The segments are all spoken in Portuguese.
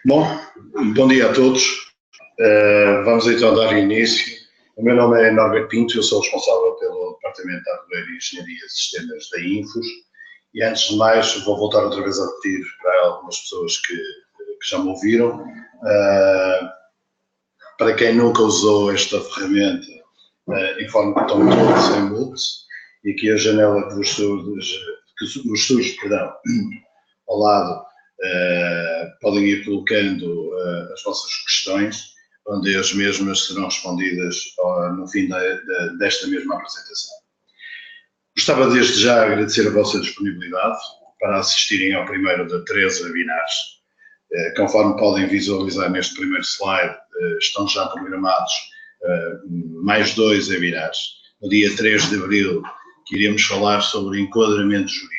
Bom, bom dia a todos. Vamos então dar início. O meu nome é Norberto Pinto, eu sou responsável pelo Departamento de Hardware e Engenharia de Sistemas da Infos. E antes de mais, vou voltar outra vez a repetir para algumas pessoas que já me ouviram. Para quem nunca usou esta ferramenta, informo que estão todos em mute e aqui a janela dos estúdios, ao lado, podem ir colocando as vossas questões, onde as mesmas serão respondidas no fim desta mesma apresentação. Gostava desde já agradecer a vossa disponibilidade para assistirem ao primeiro de 13 webinars. Conforme podem visualizar neste primeiro slide, estão já programados mais 2 webinars. No dia 3 de abril, que iremos falar sobre enquadramento jurídico,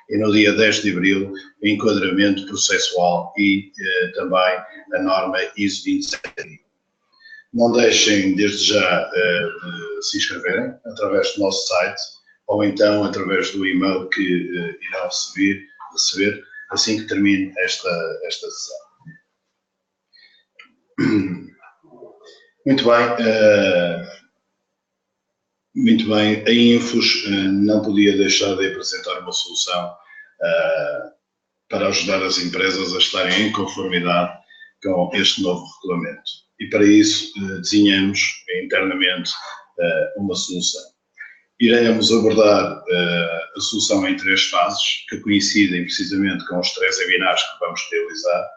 e no dia 10 de abril, o enquadramento processual e também a norma ISO 27000. Não deixem desde já de se inscreverem através do nosso site ou então através do e-mail que irão receber assim que termine esta sessão. Muito bem, a Infos não podia deixar de apresentar uma solução para ajudar as empresas a estarem em conformidade com este novo regulamento. E para isso desenhamos internamente uma solução. Iremos abordar a solução em 3 fases, que coincidem precisamente com os 3 webinars que vamos realizar,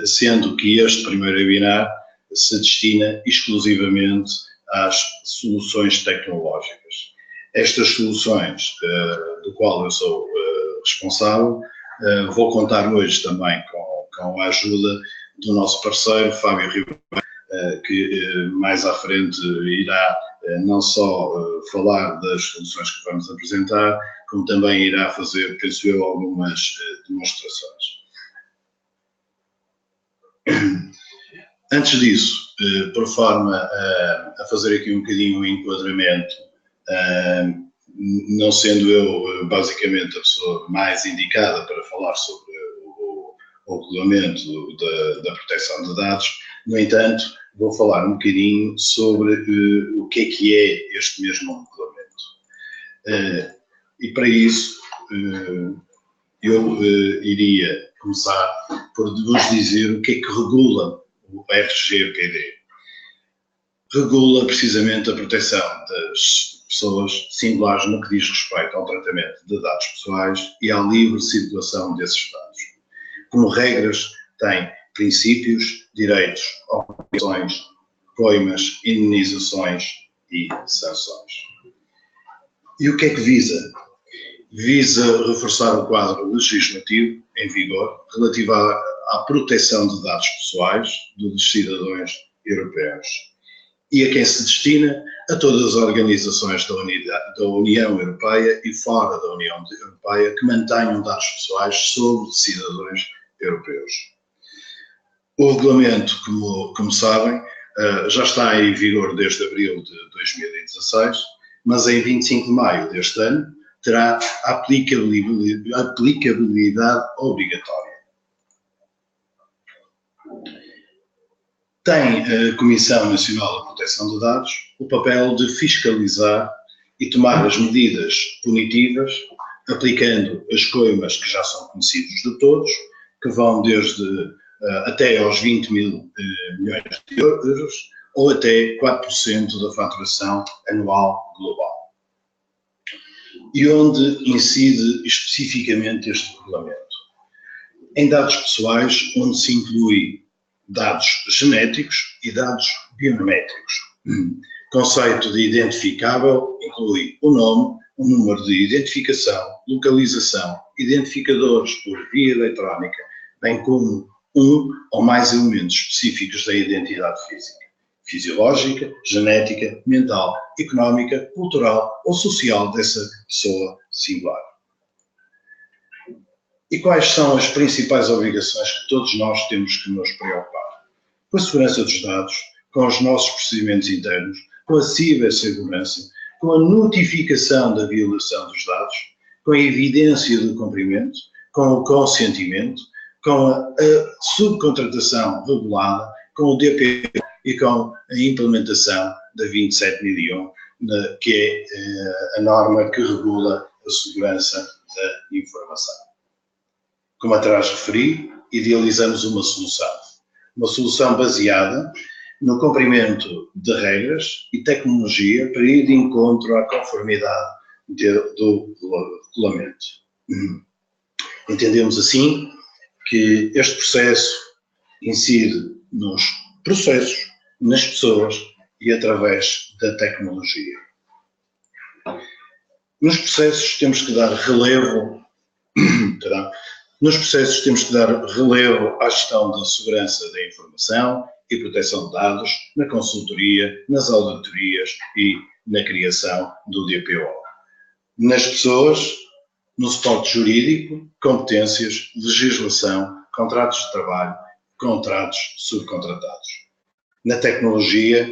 sendo que este primeiro webinar se destina exclusivamente às soluções tecnológicas. Estas soluções, do qual eu sou responsável, vou contar hoje também com a ajuda do nosso parceiro, Fábio Ribeiro, que mais à frente irá não só falar das soluções que vamos apresentar, como também irá fazer, penso eu, algumas demonstrações. Antes disso, por forma a fazer aqui um bocadinho o enquadramento, não sendo eu basicamente a pessoa mais indicada para falar sobre o regulamento da proteção de dados, no entanto, vou falar um bocadinho sobre o que é este mesmo regulamento. E para isso, eu iria começar por vos dizer o que é que regula o RGPD. Regula precisamente a proteção das pessoas singulares no que diz respeito ao tratamento de dados pessoais e à livre circulação desses dados. Como regras, tem princípios, direitos, obrigações, coimas, indenizações e sanções. E o que é que visa? Visa reforçar o quadro legislativo em vigor relativo à proteção de dados pessoais dos cidadãos europeus e a quem se destina a todas as organizações da União Europeia e fora da União Europeia que mantenham dados pessoais sobre cidadãos europeus. O regulamento, como sabem, já está em vigor desde abril de 2016, mas em 25 de maio deste ano terá aplicabilidade obrigatória. Tem a Comissão Nacional de Proteção de Dados o papel de fiscalizar e tomar as medidas punitivas, aplicando as coimas que já são conhecidas de todos, que vão desde até aos 20 mil milhões de euros ou até 4% da faturação anual global. E onde incide especificamente este regulamento? Em dados pessoais, onde se inclui dados genéticos e dados biométricos. Conceito de identificável inclui o nome, o número de identificação, localização, identificadores por via eletrónica, bem como um ou mais elementos específicos da identidade física, fisiológica, genética, mental, económica, cultural ou social dessa pessoa singular. E quais são as principais obrigações que todos nós temos que nos preocupar? Com a segurança dos dados, com os nossos procedimentos internos, com a cibersegurança, com a notificação da violação dos dados, com a evidência do cumprimento, com o consentimento, com a subcontratação regulada, com o DPO e com a implementação da 27001, que é a norma que regula a segurança da informação. Como atrás referi, idealizamos uma solução baseada no cumprimento de regras e tecnologia para ir de encontro à conformidade do regulamento. Entendemos assim que este processo incide nos processos, nas pessoas e através da tecnologia. Nos processos temos que dar relevo, à gestão da segurança da informação e proteção de dados, na consultoria, nas auditorias e na criação do DPO. Nas pessoas, no suporte jurídico, competências, legislação, contratos de trabalho, contratos subcontratados. Na tecnologia,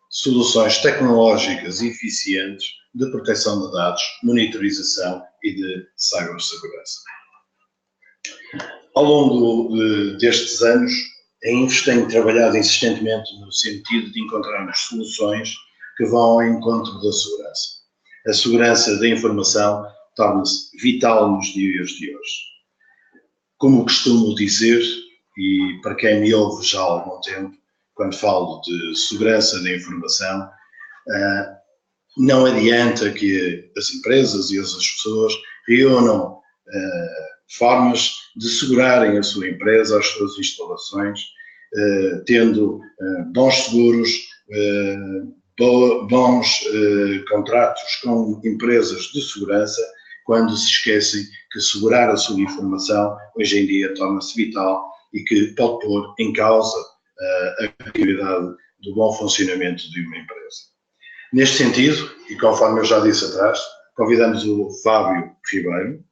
soluções tecnológicas eficientes de proteção de dados, monitorização e de cibersegurança. Ao longo destes anos, a Infos tem trabalhado insistentemente no sentido de encontrarmos soluções que vão ao encontro da segurança. A segurança da informação torna-se vital nos dias de hoje. Como costumo dizer, e para quem me ouve já há algum tempo, quando falo de segurança da informação, não adianta que as empresas e as pessoas reúnam formas de segurarem a sua empresa, as suas instalações, tendo bons seguros, bons contratos com empresas de segurança, quando se esquecem que segurar a sua informação hoje em dia torna-se vital e que pode pôr em causa a atividade do bom funcionamento de uma empresa. Neste sentido, e conforme eu já disse atrás, convidamos o Fábio Ribeiro,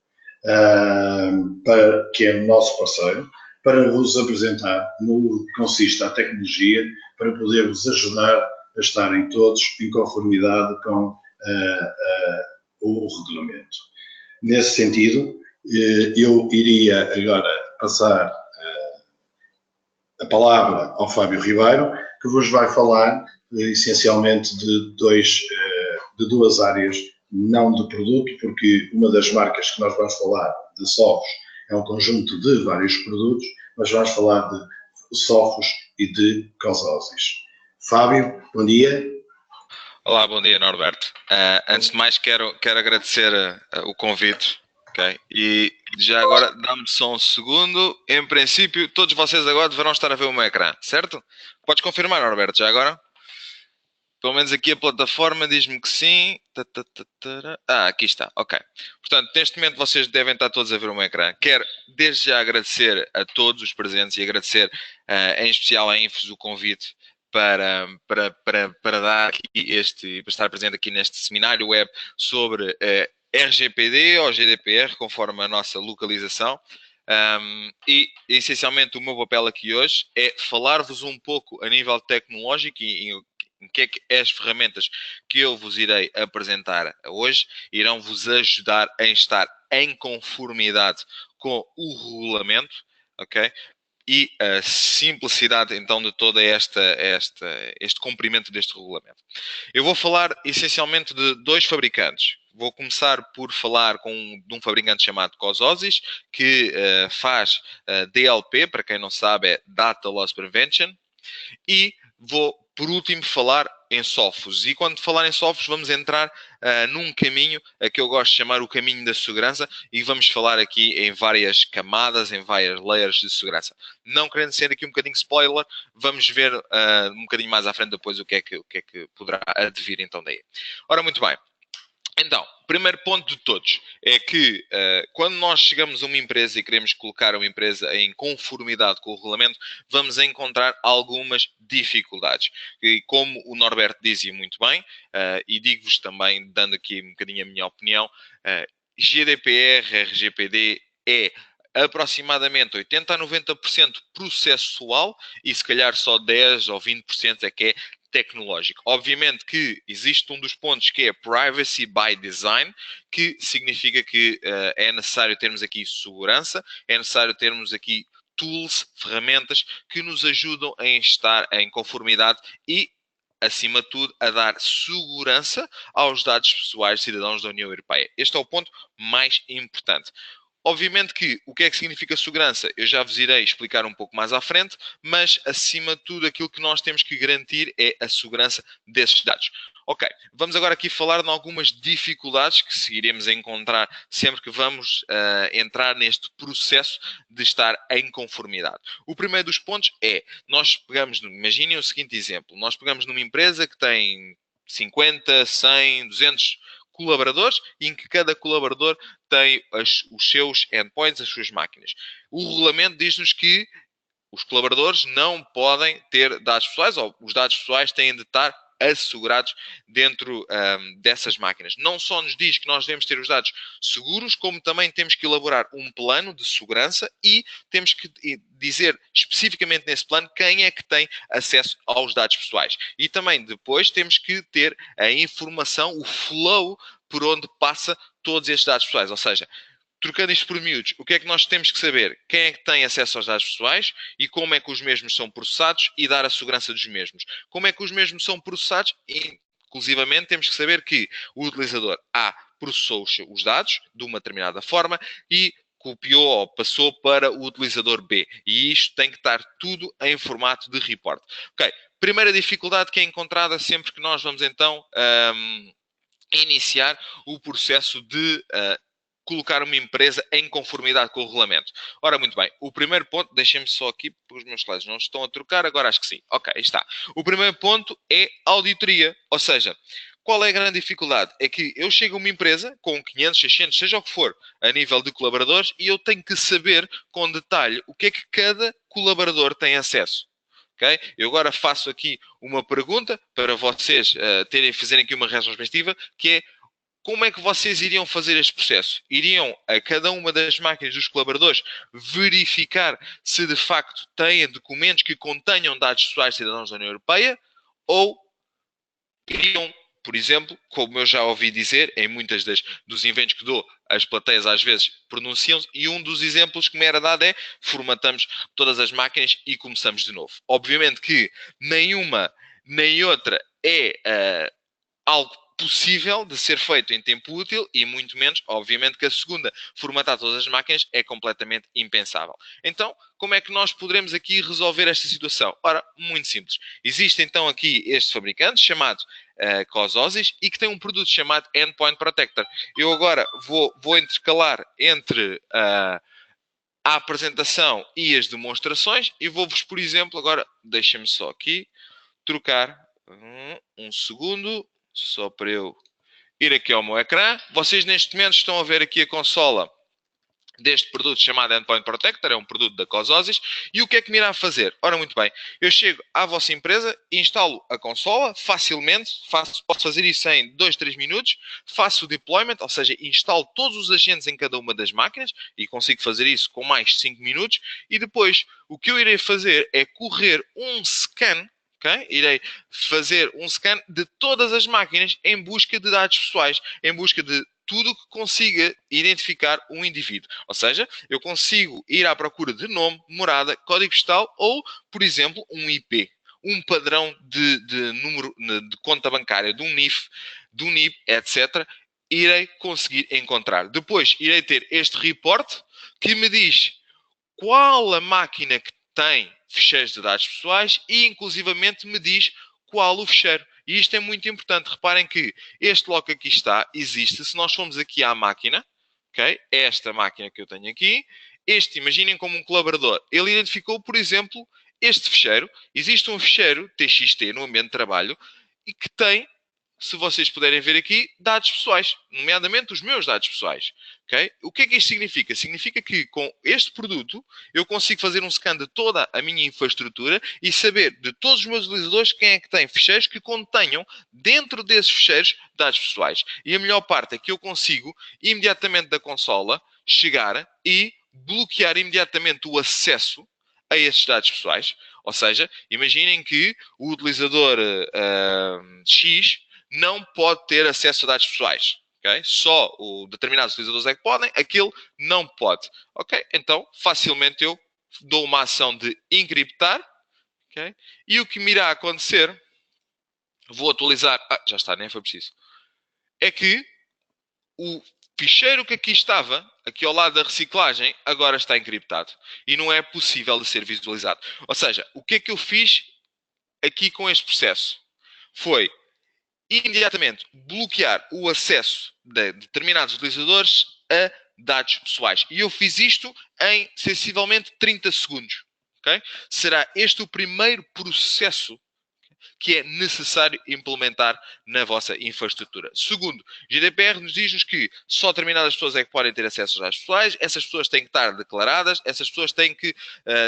que é o nosso parceiro, para vos apresentar no que consiste a tecnologia, para poder-vos ajudar a estarem todos em conformidade com o regulamento. Nesse sentido, eu iria agora passar a palavra ao Fábio Ribeiro, que vos vai falar essencialmente de duas áreas, não de produto, porque uma das marcas que nós vamos falar de Sofos é um conjunto de vários produtos, mas vamos falar de Sofos e de Cosósis. Fábio, bom dia. Olá, bom dia, Norberto. Antes de mais, quero agradecer o convite, ok? E já agora, dá-me só um segundo. Em princípio, todos vocês agora deverão estar a ver o meu ecrã, certo? Podes confirmar, Norberto, já agora? Pelo menos aqui a plataforma diz-me que sim. Aqui está, ok. Portanto, neste momento vocês devem estar todos a ver o meu ecrã. Quero desde já agradecer a todos os presentes e agradecer em especial à Infos o convite para dar aqui para estar presente aqui neste seminário web sobre RGPD ou GDPR, conforme a nossa localização. E essencialmente o meu papel aqui hoje é falar-vos um pouco a nível tecnológico e em que é que as ferramentas que eu vos irei apresentar hoje irão vos ajudar a estar em conformidade com o regulamento, ok? E a simplicidade, então, de todo este cumprimento deste regulamento. Eu vou falar, essencialmente, de dois fabricantes. Vou começar por falar de um fabricante chamado Cosósis, que faz DLP, para quem não sabe, é Data Loss Prevention. E vou, por último, falar em Sofos. E quando falar em Sofos, vamos entrar num caminho a que eu gosto de chamar o caminho da segurança e vamos falar aqui em várias camadas, em várias layers de segurança. Não querendo ser aqui um bocadinho spoiler, vamos ver um bocadinho mais à frente depois o que é que poderá advir então daí. Ora, muito bem. Então, primeiro ponto de todos é que quando nós chegamos a uma empresa e queremos colocar uma empresa em conformidade com o regulamento, vamos encontrar algumas dificuldades. E como o Norberto dizia muito bem, e digo-vos também, dando aqui um bocadinho a minha opinião, GDPR, RGPD é aproximadamente 80% a 90% processual e se calhar só 10 ou 20% é que é tecnológico. Obviamente que existe um dos pontos que é Privacy by Design, que significa que é necessário termos aqui segurança, é necessário termos aqui tools, ferramentas que nos ajudam a estar em conformidade e, acima de tudo, a dar segurança aos dados pessoais de cidadãos da União Europeia. Este é o ponto mais importante. Obviamente que o que é que significa segurança? Eu já vos irei explicar um pouco mais à frente, mas acima de tudo aquilo que nós temos que garantir é a segurança desses dados. Ok, vamos agora aqui falar de algumas dificuldades que seguiremos a encontrar sempre que vamos entrar neste processo de estar em conformidade. O primeiro dos pontos é, nós pegamos, imaginem o seguinte exemplo, nós pegamos numa empresa que tem 50, 100, 200 colaboradores e em que cada colaborador tem os seus endpoints, as suas máquinas. O regulamento diz-nos que os colaboradores não podem ter dados pessoais, ou os dados pessoais têm de estar assegurados dentro dessas máquinas. Não só nos diz que nós devemos ter os dados seguros, como também temos que elaborar um plano de segurança e temos que dizer especificamente nesse plano quem é que tem acesso aos dados pessoais. E também depois temos que ter a informação, o flow por onde passa todos estes dados pessoais. Ou seja, trocando isto por miúdos, o que é que nós temos que saber? Quem é que tem acesso aos dados pessoais e como é que os mesmos são processados e dar a segurança dos mesmos. Como é que os mesmos são processados? E, inclusivamente, temos que saber que o utilizador A processou os dados de uma determinada forma e copiou ou passou para o utilizador B. E isto tem que estar tudo em formato de report. Ok, primeira dificuldade que é encontrada sempre que nós vamos então iniciar o processo de colocar uma empresa em conformidade com o regulamento. Ora, muito bem. O primeiro ponto, deixem-me só aqui, porque os meus slides não estão a trocar, agora acho que sim. Ok, está. O primeiro ponto é auditoria. Ou seja, qual é a grande dificuldade? É que eu chego a uma empresa com 500, 600, seja o que for, a nível de colaboradores, e eu tenho que saber com detalhe o que é que cada colaborador tem acesso. Okay? Eu agora faço aqui uma pergunta para vocês fazerem aqui uma retrospectiva, que é: como é que vocês iriam fazer este processo? Iriam a cada uma das máquinas dos colaboradores verificar se de facto têm documentos que contenham dados pessoais de cidadãos da União Europeia? Ou iriam, por exemplo, como eu já ouvi dizer em muitas dos eventos que dou, as plateias às vezes pronunciam-se, e um dos exemplos que me era dado é: formatamos todas as máquinas e começamos de novo. Obviamente que nenhuma nem outra é algo possível de ser feito em tempo útil e muito menos, obviamente, que a segunda, formatar todas as máquinas, é completamente impensável. Então, como é que nós poderemos aqui resolver esta situação? Ora, muito simples. Existe então aqui este fabricante chamado Cososis e que tem um produto chamado Endpoint Protector. Eu agora vou intercalar entre a apresentação e as demonstrações e vou-vos, por exemplo, agora, deixem-me só aqui trocar um segundo, só para eu ir aqui ao meu ecrã. Vocês neste momento estão a ver aqui a consola deste produto chamado Endpoint Protector, é um produto da Cososis. E o que é que me irá fazer? Ora, muito bem, eu chego à vossa empresa, instalo a consola facilmente, posso fazer isso em 2, 3 minutos, faço o deployment, ou seja, instalo todos os agentes em cada uma das máquinas e consigo fazer isso com mais de 5 minutos. E depois, o que eu irei fazer é correr um scan. Okay? Irei fazer um scan de todas as máquinas em busca de dados pessoais, em busca de tudo que consiga identificar um indivíduo. Ou seja, eu consigo ir à procura de nome, morada, código postal ou, por exemplo, um IP, um padrão de número de conta bancária, de um NIF, de um NIB, etc. Irei conseguir encontrar. Depois irei ter este report que me diz qual a máquina que tem ficheiros de dados pessoais e, inclusivamente, me diz qual o ficheiro. E isto é muito importante. Reparem que este logo que aqui está existe. Se nós formos aqui à máquina, okay? Esta máquina que eu tenho aqui, imaginem como um colaborador. Ele identificou, por exemplo, este ficheiro. Existe um ficheiro TXT no ambiente de trabalho e que tem, se vocês puderem ver aqui, dados pessoais, nomeadamente os meus dados pessoais. Okay? O que é que isto significa? Significa que com este produto eu consigo fazer um scan de toda a minha infraestrutura e saber de todos os meus utilizadores quem é que tem ficheiros que contenham dentro desses ficheiros dados pessoais. E a melhor parte é que eu consigo, imediatamente da consola, chegar e bloquear imediatamente o acesso a esses dados pessoais. Ou seja, imaginem que o utilizador X não pode ter acesso a dados pessoais. Okay? Só determinados utilizadores é que podem, aquele não pode. Okay? Então, facilmente eu dou uma ação de encriptar. Okay? E o que me irá acontecer, vou atualizar, já está, nem foi preciso, é que o ficheiro que aqui estava, aqui ao lado da reciclagem, agora está encriptado. E não é possível de ser visualizado. Ou seja, o que é que eu fiz aqui com este processo? Foi imediatamente bloquear o acesso de determinados utilizadores a dados pessoais. E eu fiz isto em sensivelmente 30 segundos. Okay? Será este o primeiro processo que é necessário implementar na vossa infraestrutura. Segundo, GDPR nos diz-nos que só determinadas pessoas é que podem ter acesso aos dados pessoais, essas pessoas têm que estar declaradas, essas pessoas têm que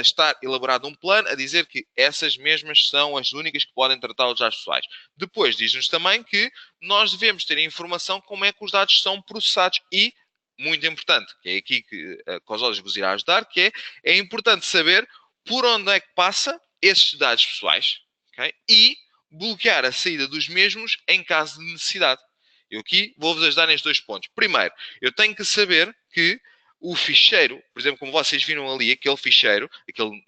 estar elaborado um plano a dizer que essas mesmas são as únicas que podem tratar os dados pessoais. Depois diz-nos também que nós devemos ter informação como é que os dados são processados e, muito importante, que é aqui que a COSOLIS vos irá ajudar, que é importante saber por onde é que passa esses dados pessoais, okay? E bloquear a saída dos mesmos em caso de necessidade. Eu aqui vou-vos ajudar nestes dois pontos. Primeiro, eu tenho que saber que o ficheiro, por exemplo, como vocês viram ali, aquele ficheiro, aquele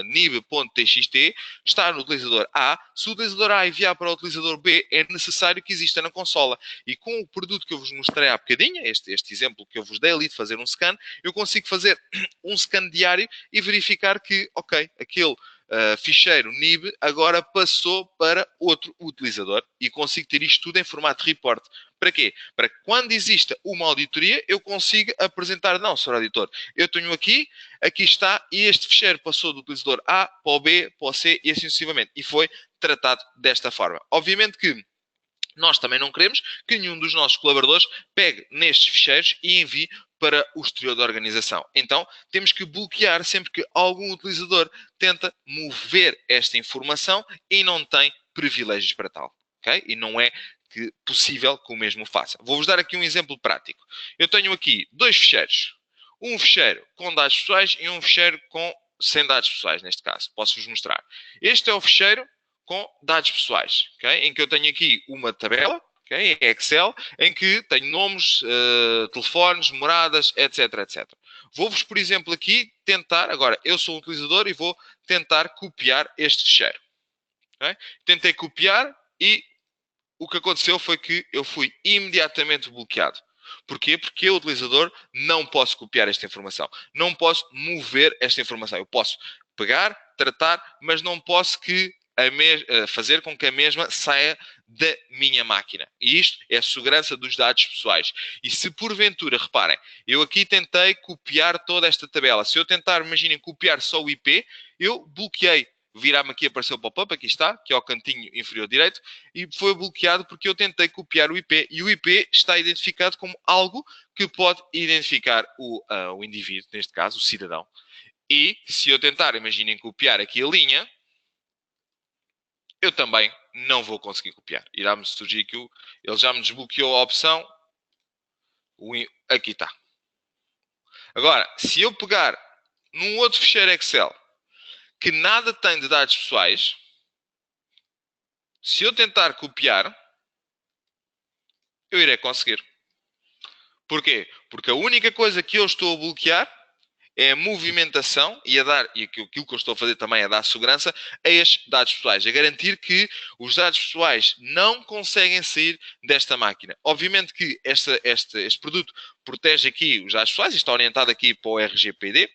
nib.txt, está no utilizador A. Se o utilizador A enviar para o utilizador B, é necessário que exista na consola. E com o produto que eu vos mostrei há bocadinho, este exemplo que eu vos dei ali de fazer um scan, eu consigo fazer um scan diário e verificar que, ok, aquele ficheiro nib agora passou para outro utilizador e consigo ter isto tudo em formato report. Para quê? Para que quando exista uma auditoria eu consiga apresentar, não, Sr. Auditor, eu tenho aqui está, e este ficheiro passou do utilizador A para o B, para o C e assim sucessivamente. E foi tratado desta forma. Obviamente que nós também não queremos que nenhum dos nossos colaboradores pegue nestes ficheiros e envie para o exterior da organização. Então, temos que bloquear sempre que algum utilizador tenta mover esta informação e não tem privilégios para tal. Okay? E não é possível que o mesmo faça. Vou-vos dar aqui um exemplo prático. Eu tenho aqui dois ficheiros. Um ficheiro com dados pessoais e um ficheiro sem dados pessoais, neste caso. Posso-vos mostrar. Este é o ficheiro com dados pessoais, okay? Em que eu tenho aqui uma tabela, okay? Em Excel, em que tenho nomes, telefones, moradas, etc, etc. Vou-vos, por exemplo, aqui tentar, agora eu sou um utilizador e vou tentar copiar este ficheiro. Okay? Tentei copiar e o que aconteceu foi que eu fui imediatamente bloqueado. Porquê? Porque eu, utilizador, não posso copiar esta informação. Não posso mover esta informação. Eu posso pegar, tratar, mas não posso fazer com que a mesma saia da minha máquina. E isto é a segurança dos dados pessoais. E se porventura, reparem, eu aqui tentei copiar toda esta tabela. Se eu tentar, imaginem, copiar só o IP, eu bloqueei. Virar-me aqui, apareceu o pop-up, aqui está, que é o cantinho inferior direito, e foi bloqueado porque eu tentei copiar o IP. E o IP está identificado como algo que pode identificar o indivíduo, neste caso, o cidadão. E se eu tentar, imaginem, copiar aqui a linha, eu também não vou conseguir copiar. Irá-me surgir que ele já me desbloqueou a opção. Aqui está. Agora, se eu pegar num outro ficheiro Excel que nada tem de dados pessoais, se eu tentar copiar, eu irei conseguir. Porquê? Porque a única coisa que eu estou a bloquear é a movimentação e aquilo que eu estou a fazer também é dar segurança a estes dados pessoais, a garantir que os dados pessoais não conseguem sair desta máquina. Obviamente que este produto protege aqui os dados pessoais, está orientado aqui para o RGPD,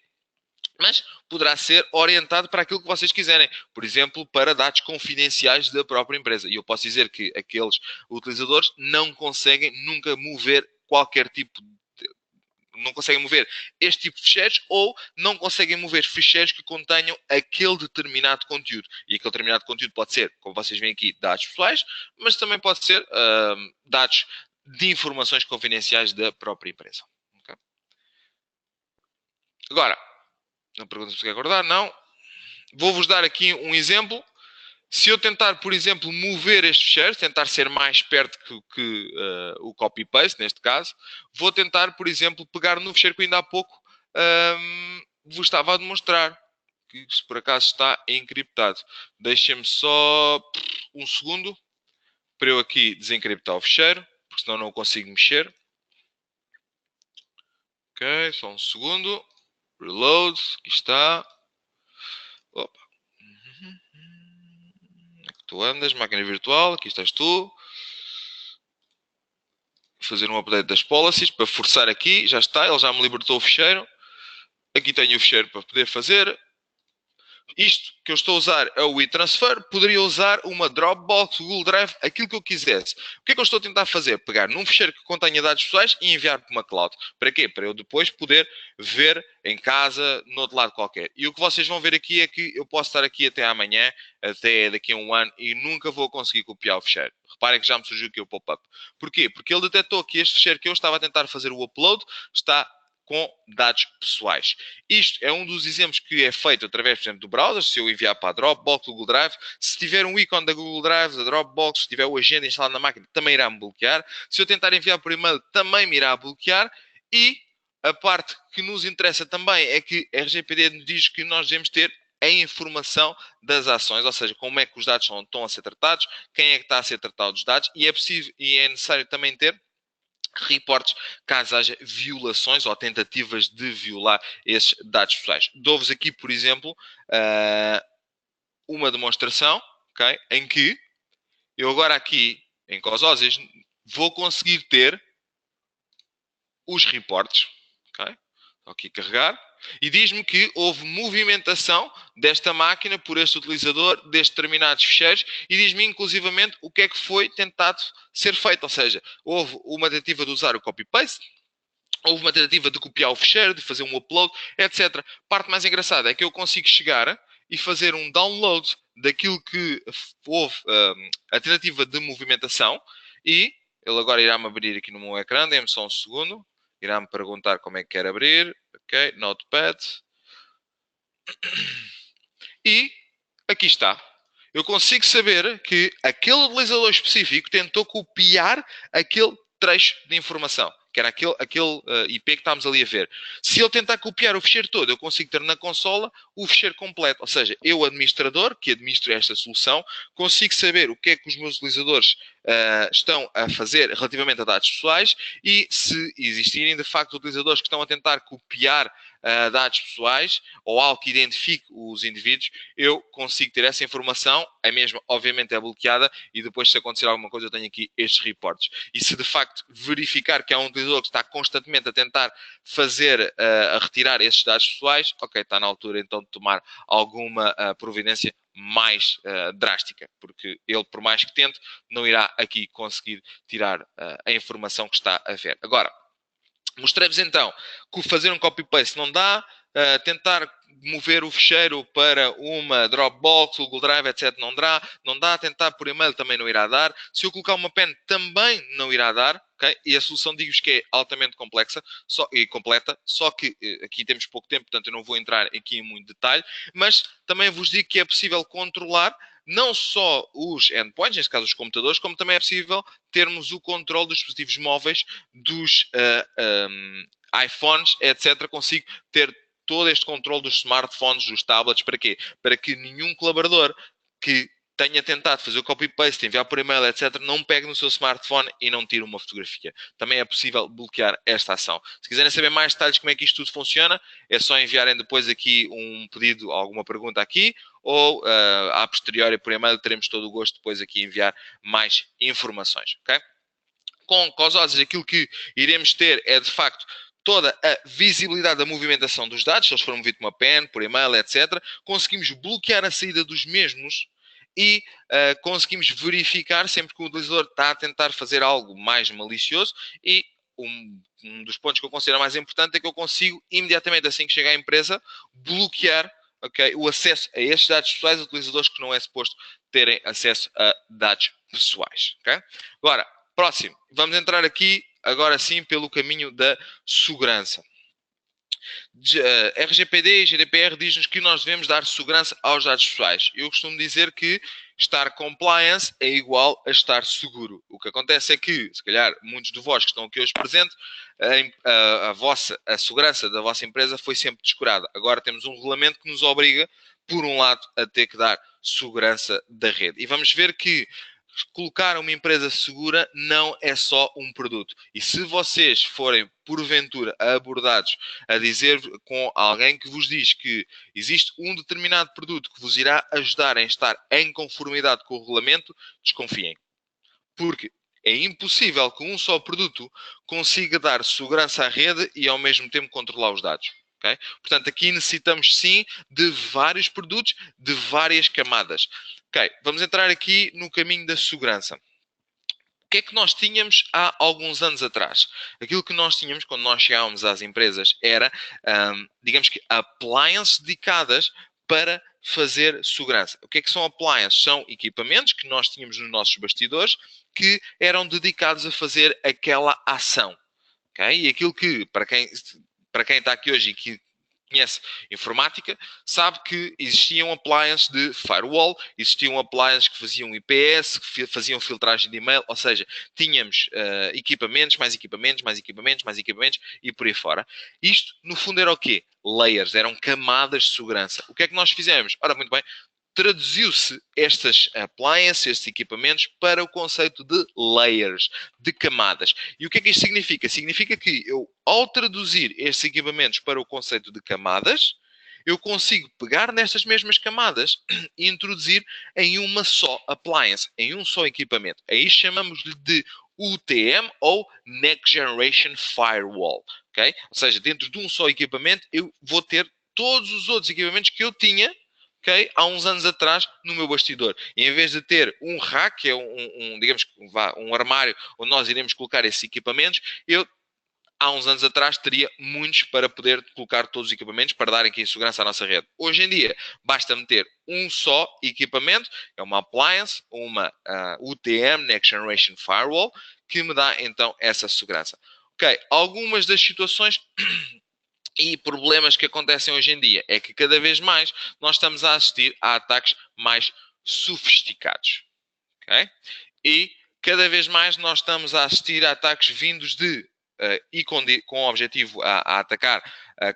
mas poderá ser orientado para aquilo que vocês quiserem. Por exemplo, para dados confidenciais da própria empresa. E eu posso dizer que aqueles utilizadores não conseguem nunca mover qualquer tipo de... Não conseguem mover este tipo de ficheiros ou não conseguem mover ficheiros que contenham aquele determinado conteúdo. E aquele determinado conteúdo pode ser, como vocês veem aqui, dados pessoais, mas também pode ser dados de informações confidenciais da própria empresa. Okay? Agora, não pergunto se quer acordar, não. Vou-vos dar aqui um exemplo. Se eu tentar, por exemplo, mover este ficheiro, tentar ser mais perto que o copy-paste, neste caso, vou tentar, por exemplo, pegar no ficheiro que ainda há pouco vos estava a demonstrar. que se por acaso está encriptado. Deixem-me só um segundo para eu aqui desencriptar o ficheiro, porque senão não consigo mexer. Ok, só um segundo. Reload, aqui está. Opa. Tu andas, máquina virtual, aqui estás tu. Fazer um update das policies para forçar aqui, já está, ele já me libertou o ficheiro. Aqui tenho o ficheiro para poder fazer. Isto que eu estou a usar é o WeTransfer. Poderia usar uma Dropbox, Google Drive, aquilo que eu quisesse. O que é que eu estou a tentar fazer? Pegar num ficheiro que contenha dados pessoais e enviar para uma cloud. Para quê? Para eu depois poder ver em casa, no outro lado qualquer. E o que vocês vão ver aqui é que eu posso estar aqui até amanhã, até daqui a um ano, e nunca vou conseguir copiar o ficheiro. Reparem que já me surgiu aqui o pop-up. Porquê? Porque ele detectou que este ficheiro que eu estava a tentar fazer o upload está com dados pessoais. Isto é um dos exemplos que é feito através, por exemplo, do browser. Se eu enviar para a Dropbox, Google Drive, se tiver um ícone da Google Drive, da Dropbox, se tiver o agenda instalado na máquina, também irá-me bloquear. Se eu tentar enviar por e-mail, também me irá bloquear. E a parte que nos interessa também é que a RGPD nos diz que nós devemos ter a informação das ações, ou seja, como é que os dados estão a ser tratados, quem é que está a ser tratado dos dados, e é possível e é necessário também ter reportes caso haja violações ou tentativas de violar esses dados pessoais. Dou-vos aqui, por exemplo, uma demonstração, okay, em que eu agora aqui, em COSOSIS, vou conseguir ter os reportes. Okay? Vou aqui carregar. E diz-me que houve movimentação desta máquina por este utilizador, destes determinados ficheiros, e diz-me inclusivamente o que é que foi tentado ser feito. Ou seja, houve uma tentativa de usar o copy-paste, houve uma tentativa de copiar o ficheiro, de fazer um upload, etc. Parte mais engraçada é que eu consigo chegar e fazer um download daquilo que houve a tentativa de movimentação, e ele agora irá-me abrir aqui no meu ecrã, dê-me só um segundo, irá-me perguntar como é que quer abrir. Ok, Notepad. E aqui está. Eu consigo saber que aquele utilizador específico tentou copiar aquele trecho de informação, que era aquele IP que estamos ali a ver. Se eu tentar copiar o ficheiro todo, eu consigo ter na consola o ficheiro completo. Ou seja, eu, administrador, que administro esta solução, consigo saber o que é que os meus utilizadores estão a fazer relativamente a dados pessoais, e se existirem, de facto, utilizadores que estão a tentar copiar dados pessoais ou algo que identifique os indivíduos, eu consigo ter essa informação. A mesma, obviamente, é bloqueada, e depois, se acontecer alguma coisa, eu tenho aqui estes reportes. E se de facto verificar que há um utilizador que está constantemente a tentar fazer, a retirar esses dados pessoais, ok, está na altura então de tomar alguma providência mais drástica, porque ele, por mais que tente, não irá aqui conseguir tirar a informação que está a ver. Agora, mostrei-vos então que fazer um copy-paste não dá, tentar mover o ficheiro para uma Dropbox, Google Drive, etc. não dá, tentar por e-mail também não irá dar. Se eu colocar uma pen também não irá dar, okay? E a solução digo-vos que é altamente complexa e completa, só que aqui temos pouco tempo, portanto eu não vou entrar aqui em muito detalhe, mas também vos digo que é possível controlar não só os endpoints, neste caso os computadores, como também é possível termos o controle dos dispositivos móveis, dos iPhones, etc. Consigo ter todo este controle dos smartphones, dos tablets. Para quê? Para que nenhum colaborador que tenha tentado fazer o copy-paste, enviar por e-mail, etc., não pegue no seu smartphone e não tire uma fotografia. Também é possível bloquear esta ação. Se quiserem saber mais detalhes como é que isto tudo funciona, é só enviarem depois aqui um pedido, alguma pergunta aqui, ou a posteriori por e-mail, teremos todo o gosto depois aqui enviar mais informações. Okay? Com COSOSIS, aquilo que iremos ter é, de facto, toda a visibilidade da movimentação dos dados. Se eles foram movidos por uma pen, por e-mail, etc. Conseguimos bloquear a saída dos mesmos e conseguimos verificar sempre que o utilizador está a tentar fazer algo mais malicioso. E um dos pontos que eu considero mais importante é que eu consigo, imediatamente assim que chega à empresa, bloquear, okay, o acesso a estes dados pessoais a utilizadores que não é suposto terem acesso a dados pessoais. Okay? Agora, próximo. Vamos entrar aqui, agora sim, pelo caminho da segurança. RGPD e GDPR diz-nos que nós devemos dar segurança aos dados pessoais. Eu costumo dizer que estar compliance é igual a estar seguro. O que acontece é que, se calhar, muitos de vós que estão aqui hoje presentes, a segurança da vossa empresa foi sempre descurada. Agora temos um regulamento que nos obriga, por um lado, a ter que dar segurança da rede. E vamos ver que colocar uma empresa segura não é só um produto. E se vocês forem, porventura, abordados a dizer com alguém que vos diz que existe um determinado produto que vos irá ajudar a estar em conformidade com o regulamento, desconfiem. Porque é impossível que um só produto consiga dar segurança à rede e ao mesmo tempo controlar os dados. Okay? Portanto, aqui necessitamos sim de vários produtos, de várias camadas. Ok, vamos entrar aqui no caminho da segurança. O que é que nós tínhamos há alguns anos atrás? Aquilo que nós tínhamos quando nós chegávamos às empresas era, digamos que, appliances dedicadas para fazer segurança. O que é que são appliances? São equipamentos que nós tínhamos nos nossos bastidores que eram dedicados a fazer aquela ação. Okay? E aquilo que, para quem está aqui hoje e que conhece informática, sabe que existiam appliances de firewall, existiam appliances que faziam IPS, que faziam filtragem de e-mail, ou seja, tínhamos equipamentos, mais equipamentos, mais equipamentos, mais equipamentos e por aí fora. Isto, no fundo, era o quê? Layers, eram camadas de segurança. O que é que nós fizemos? Ora, muito bem, traduziu-se estas appliances, estes equipamentos, para o conceito de layers, de camadas. E o que é que isto significa? Significa que eu, ao traduzir estes equipamentos para o conceito de camadas, eu consigo pegar nestas mesmas camadas e introduzir em uma só appliance, em um só equipamento. Aí chamamos-lhe de UTM ou Next Generation Firewall. Okay? Ou seja, dentro de um só equipamento, eu vou ter todos os outros equipamentos que eu tinha, okay, há uns anos atrás no meu bastidor. E em vez de ter um rack, que é digamos, um armário onde nós iremos colocar esses equipamentos, eu há uns anos atrás teria muitos para poder colocar todos os equipamentos para darem aqui segurança à nossa rede. Hoje em dia, basta meter um só equipamento, é uma appliance, uma UTM, Next Generation Firewall, que me dá então essa segurança. Ok, algumas das situações e problemas que acontecem hoje em dia é que cada vez mais nós estamos a assistir a ataques mais sofisticados. Okay? E cada vez mais nós estamos a assistir a ataques vindos de e com o objetivo a atacar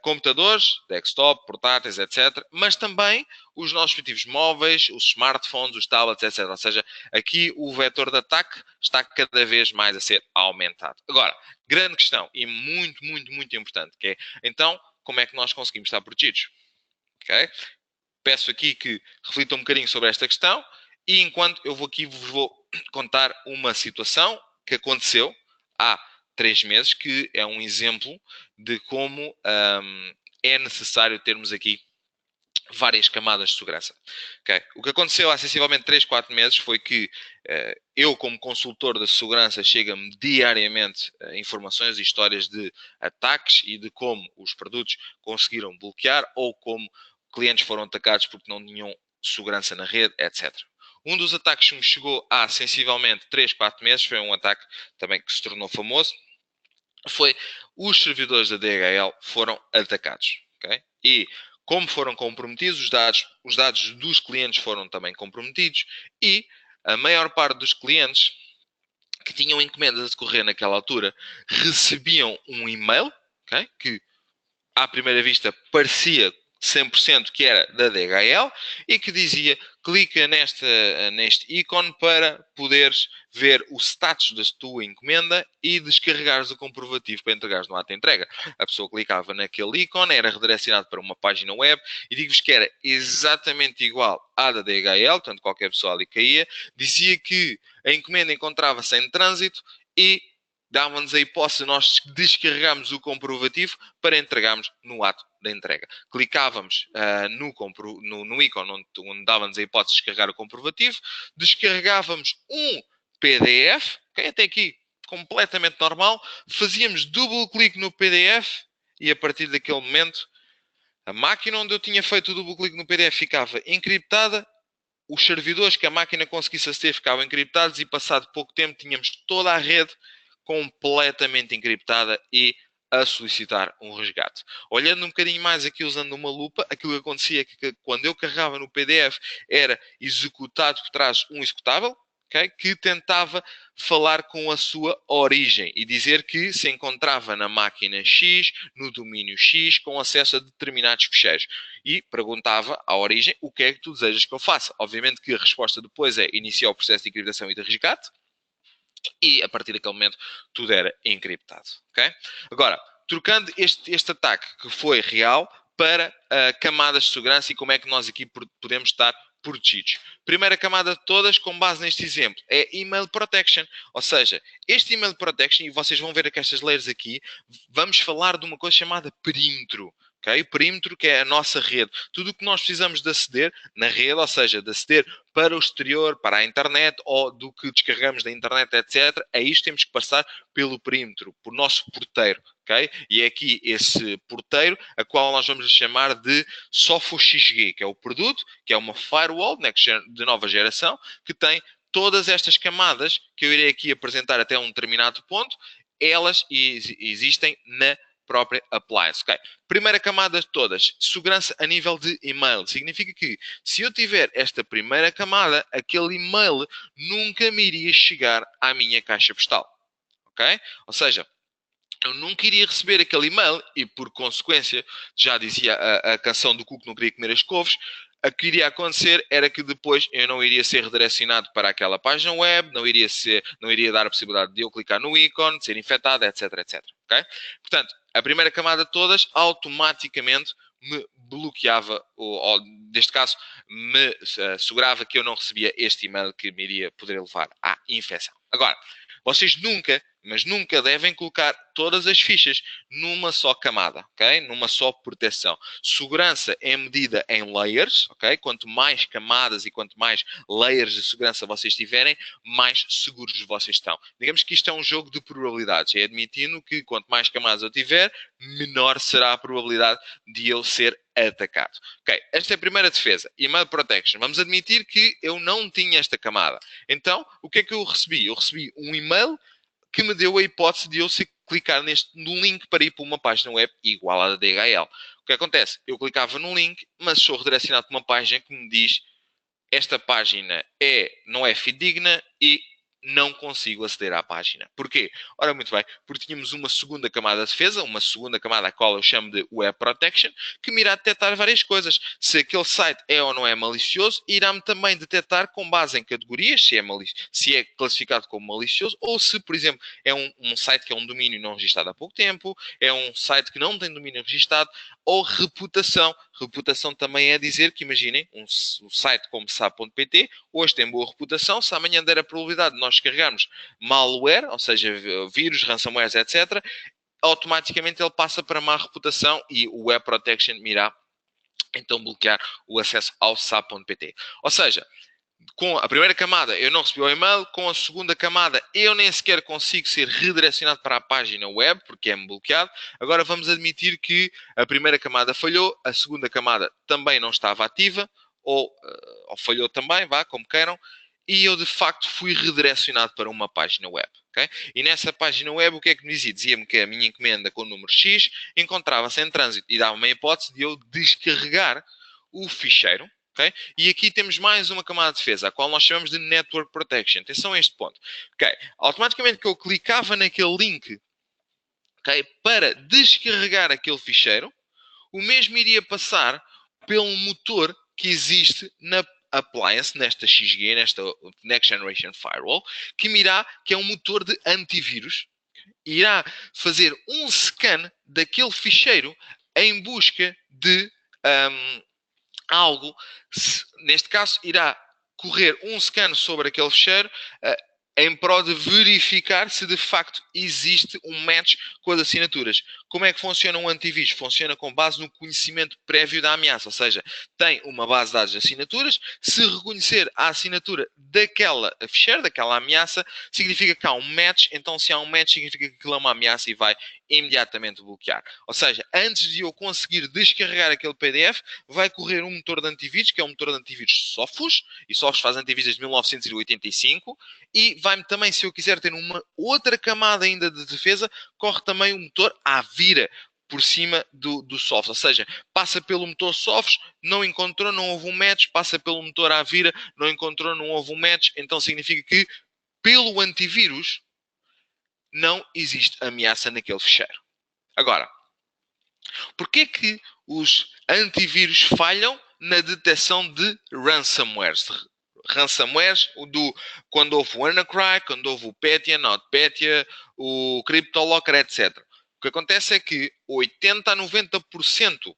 computadores, desktop, portáteis, etc. Mas também os nossos dispositivos móveis, os smartphones, os tablets, etc. Ou seja, aqui o vetor de ataque está cada vez mais a ser aumentado. Agora, grande questão e muito, muito, muito importante, que é, então, como é que nós conseguimos estar protegidos? Okay? Peço aqui que reflitam um bocadinho sobre esta questão e enquanto eu vos vou contar uma situação que aconteceu há 3 meses, que é um exemplo de como é necessário termos aqui várias camadas de segurança. Okay? O que aconteceu há sensivelmente 3, 4 meses foi que eu, como consultor de segurança, chega-me diariamente informações e histórias de ataques e de como os produtos conseguiram bloquear ou como clientes foram atacados porque não tinham segurança na rede, etc. Um dos ataques que me chegou há sensivelmente 3, 4 meses foi um ataque também que se tornou famoso. Foi os servidores da DHL foram atacados. Okay? E como foram comprometidos, os dados dos clientes foram também comprometidos e a maior parte dos clientes que tinham encomendas a decorrer naquela altura recebiam um e-mail, okay, que à primeira vista parecia 100% que era da DHL e que dizia clica neste ícone para poderes ver o status da tua encomenda e descarregares o comprovativo para entregares no ato de entrega. A pessoa clicava naquele ícone, era redirecionado para uma página web e digo-vos que era exatamente igual à da DHL, portanto qualquer pessoa ali caía, dizia que a encomenda encontrava-se em trânsito e dava-nos a hipótese de nós descarregarmos o comprovativo para entregarmos no ato da entrega. Clicávamos no ícone onde dava-nos a hipótese de descarregar o comprovativo, descarregávamos um PDF, okay, até aqui completamente normal, fazíamos duplo clique no PDF e a partir daquele momento a máquina onde eu tinha feito o duplo clique no PDF ficava encriptada, os servidores que a máquina conseguisse aceder ficavam encriptados e passado pouco tempo tínhamos toda a rede completamente encriptada e a solicitar um resgate. Olhando um bocadinho mais aqui, usando uma lupa, aquilo que acontecia é que quando eu carregava no PDF era executado por trás um executável, okay, que tentava falar com a sua origem e dizer que se encontrava na máquina X, no domínio X, com acesso a determinados ficheiros. E perguntava à origem o que é que tu desejas que eu faça. Obviamente que a resposta depois é iniciar o processo de encriptação e de resgate. E a partir daquele momento tudo era encriptado. Okay? Agora, trocando este ataque que foi real para camadas de segurança e como é que nós aqui podemos estar protegidos. Primeira camada de todas, com base neste exemplo, é Email Protection. Ou seja, este Email Protection, e vocês vão ver que estas layers aqui, vamos falar de uma coisa chamada perímetro. Okay? Perímetro, que é a nossa rede. Tudo o que nós precisamos de aceder na rede, ou seja, de aceder para o exterior, para a internet, ou do que descarregamos da internet, etc. A isto temos que passar pelo perímetro, por nosso porteiro. Okay? E é aqui esse porteiro, a qual nós vamos chamar de SofoXG, que é o produto, que é uma firewall de nova geração, que tem todas estas camadas, que eu irei aqui apresentar até um determinado ponto, elas existem na própria appliance. Okay? Primeira camada de todas, segurança a nível de e-mail. Significa que se eu tiver esta primeira camada, aquele e-mail nunca me iria chegar à minha caixa postal. Okay? Ou seja, eu nunca iria receber aquele e-mail e, por consequência, já dizia a canção do Cuco não queria comer as couves, o que iria acontecer era que depois eu não iria ser redirecionado para aquela página web, não iria dar a possibilidade de eu clicar no ícone, de ser infectado, etc, etc. Okay? Portanto, a primeira camada de todas automaticamente me bloqueava, ou neste caso, me assegurava que eu não recebia este e-mail que me iria poder levar à infecção. Agora, vocês nunca, mas nunca devem colocar todas as fichas numa só camada, ok? Numa só proteção. Segurança é medida em layers, ok? Quanto mais camadas e quanto mais layers de segurança vocês tiverem, mais seguros vocês estão. Digamos que isto é um jogo de probabilidades. É admitindo que quanto mais camadas eu tiver, menor será a probabilidade de eu ser atacado. Ok, esta é a primeira defesa. Email Protection. Vamos admitir que eu não tinha esta camada. Então, o que é que eu recebi? Eu recebi um e-mail que me deu a hipótese de eu clicar no link para ir para uma página web igual à da DHL. O que acontece? Eu clicava no link, mas sou redirecionado para uma página que me diz esta página não é fidedigna e não consigo aceder à página. Porquê? Ora, muito bem, porque tínhamos uma segunda camada de defesa, uma segunda camada a qual eu chamo de Web Protection, que me irá detectar várias coisas. Se aquele site é ou não é malicioso, irá-me também detectar com base em categorias, se é classificado como malicioso, ou se, por exemplo, é um site que é um domínio não registado há pouco tempo, é um site que não tem domínio registado, ou reputação. Reputação também é dizer que, imaginem, um site como SAP.pt, hoje tem boa reputação, se amanhã der a probabilidade de nós descarregarmos malware, ou seja, vírus, ransomwares, etc., automaticamente ele passa para má reputação e o Web Protection irá então bloquear o acesso ao SAP.pt. Ou seja, com a primeira camada eu não recebi o e-mail, com a segunda camada eu nem sequer consigo ser redirecionado para a página web, porque é-me bloqueado. Agora vamos admitir que a primeira camada falhou, a segunda camada também não estava ativa, ou falhou também, vá, como queiram, e eu de facto fui redirecionado para uma página web. Okay? E nessa página web o que é que me dizia? Dizia-me que a minha encomenda com o número X encontrava-se em trânsito e dava-me a hipótese de eu descarregar o ficheiro. Okay? E aqui temos mais uma camada de defesa, a qual nós chamamos de Network Protection. Atenção a este ponto. Okay? Automaticamente que eu clicava naquele link, okay, para descarregar aquele ficheiro, o mesmo iria passar pelo motor que existe na appliance, nesta XG, nesta Next Generation Firewall, que é um motor de antivírus, irá fazer um scan daquele ficheiro em busca de algo, neste caso irá correr um scan sobre aquele ficheiro em prol de verificar se de facto existe um match com as assinaturas. Como é que funciona um antivírus? Funciona com base no conhecimento prévio da ameaça, ou seja, tem uma base de dados de assinaturas, se reconhecer a assinatura daquela ficheiro, daquela ameaça, significa que há um match, então se há um match significa que aquilo é uma ameaça e vai imediatamente bloquear. Ou seja, antes de eu conseguir descarregar aquele PDF, vai correr um motor de antivírus, que é um motor de antivírus Sophos, e Sophos faz antivírus desde 1985, e vai-me também, se eu quiser ter uma outra camada ainda de defesa, corre também o motor Avira por cima do Sophos. Ou seja, passa pelo motor Sophos, não encontrou, não houve um match, passa pelo motor Avira, não encontrou, não houve um match, então significa que pelo antivírus não existe ameaça naquele ficheiro. Agora, porquê que os antivírus falham na detecção de ransomwares? Ransomwares, quando houve o WannaCry, quando houve o Petya, NotPetya, o CryptoLocker, etc. O que acontece é que 80 a 90%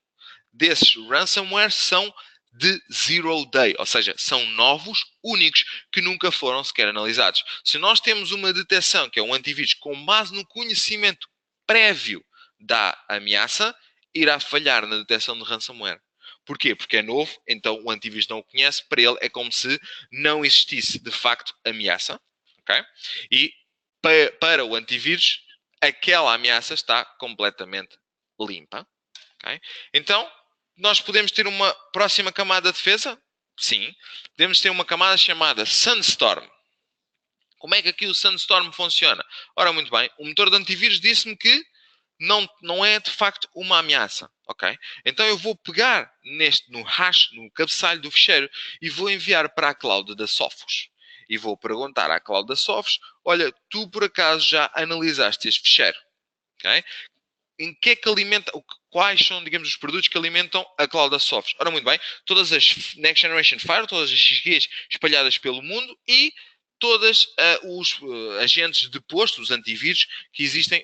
desses ransomwares são de zero day, ou seja, são novos, únicos, que nunca foram sequer analisados. Se nós temos uma detecção, que é um antivírus, com base no conhecimento prévio da ameaça, irá falhar na detecção de ransomware. Porquê? Porque é novo, então o antivírus não o conhece, para ele é como se não existisse de facto ameaça. Okay? E para o antivírus, aquela ameaça está completamente limpa. Okay? Então, nós podemos ter uma próxima camada de defesa? Sim. Podemos ter uma camada chamada Sunstorm. Como é que aqui o Sunstorm funciona? Ora, muito bem, o motor de antivírus disse-me que não é de facto uma ameaça. Ok? Então eu vou pegar no hash, no cabeçalho do ficheiro, e vou enviar para a cloud da Sophos. E vou perguntar à cloud da Sophos, olha, tu por acaso já analisaste este ficheiro? Ok? Em que é que alimenta, quais são, digamos, os produtos que alimentam a cloud da Sophos? Ora, muito bem, todas as Next Generation Firewall, todas as XGs espalhadas pelo mundo e todos os agentes de posto, os antivírus, que existem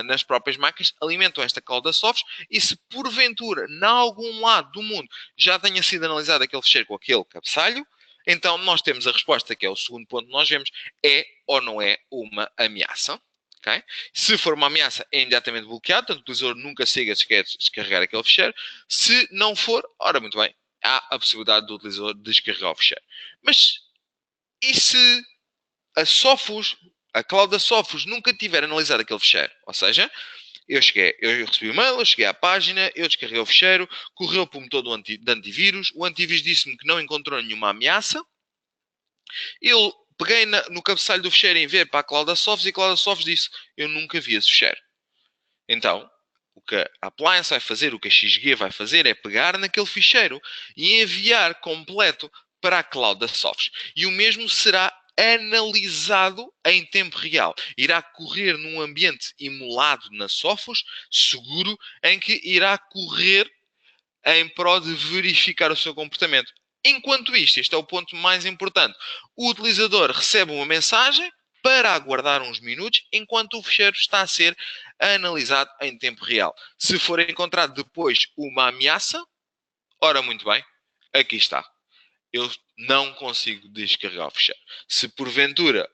nas próprias máquinas, alimentam esta cloud da Sophos, e se porventura, em algum lado do mundo, já tenha sido analisado aquele ficheiro com aquele cabeçalho, então nós temos a resposta, que é o segundo ponto que nós vemos, é ou não é uma ameaça. Okay? Se for uma ameaça, é imediatamente bloqueado, portanto o utilizador nunca chega a descarregar aquele ficheiro. Se não for, ora, muito bem, há a possibilidade do utilizador descarregar o ficheiro. Mas e se a Sophos, a cloud da Sophos, nunca tiver analisado aquele ficheiro? Ou seja, eu recebi o e-mail, eu cheguei à página, eu descarreguei o ficheiro, correu para o motor de antivírus, o antivírus disse-me que não encontrou nenhuma ameaça, eu peguei no cabeçalho do ficheiro em ver para a cloud da Sophos, e a cloud da Sophos disse, eu nunca vi esse ficheiro. Então, o que a appliance vai fazer, o que a XG vai fazer, é pegar naquele ficheiro e enviar completo para a cloud da Sophos. E o mesmo será analisado em tempo real. Irá correr num ambiente emulado na Sophos, seguro, em que irá correr em prol de verificar o seu comportamento. Enquanto isto, este é o ponto mais importante, o utilizador recebe uma mensagem para aguardar uns minutos enquanto o ficheiro está a ser analisado em tempo real. Se for encontrado depois uma ameaça, ora, muito bem, aqui está. Eu não consigo descarregar o ficheiro. Se porventura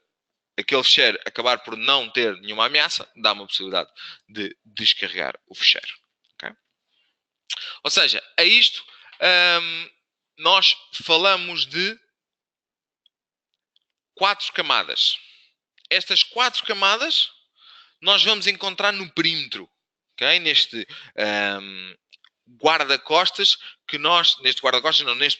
aquele ficheiro acabar por não ter nenhuma ameaça, dá-me a possibilidade de descarregar o ficheiro. Okay? Ou seja, a isto nós falamos de 4 camadas. Estas 4 camadas nós vamos encontrar no perímetro. Okay? Neste guarda-costas que nós, neste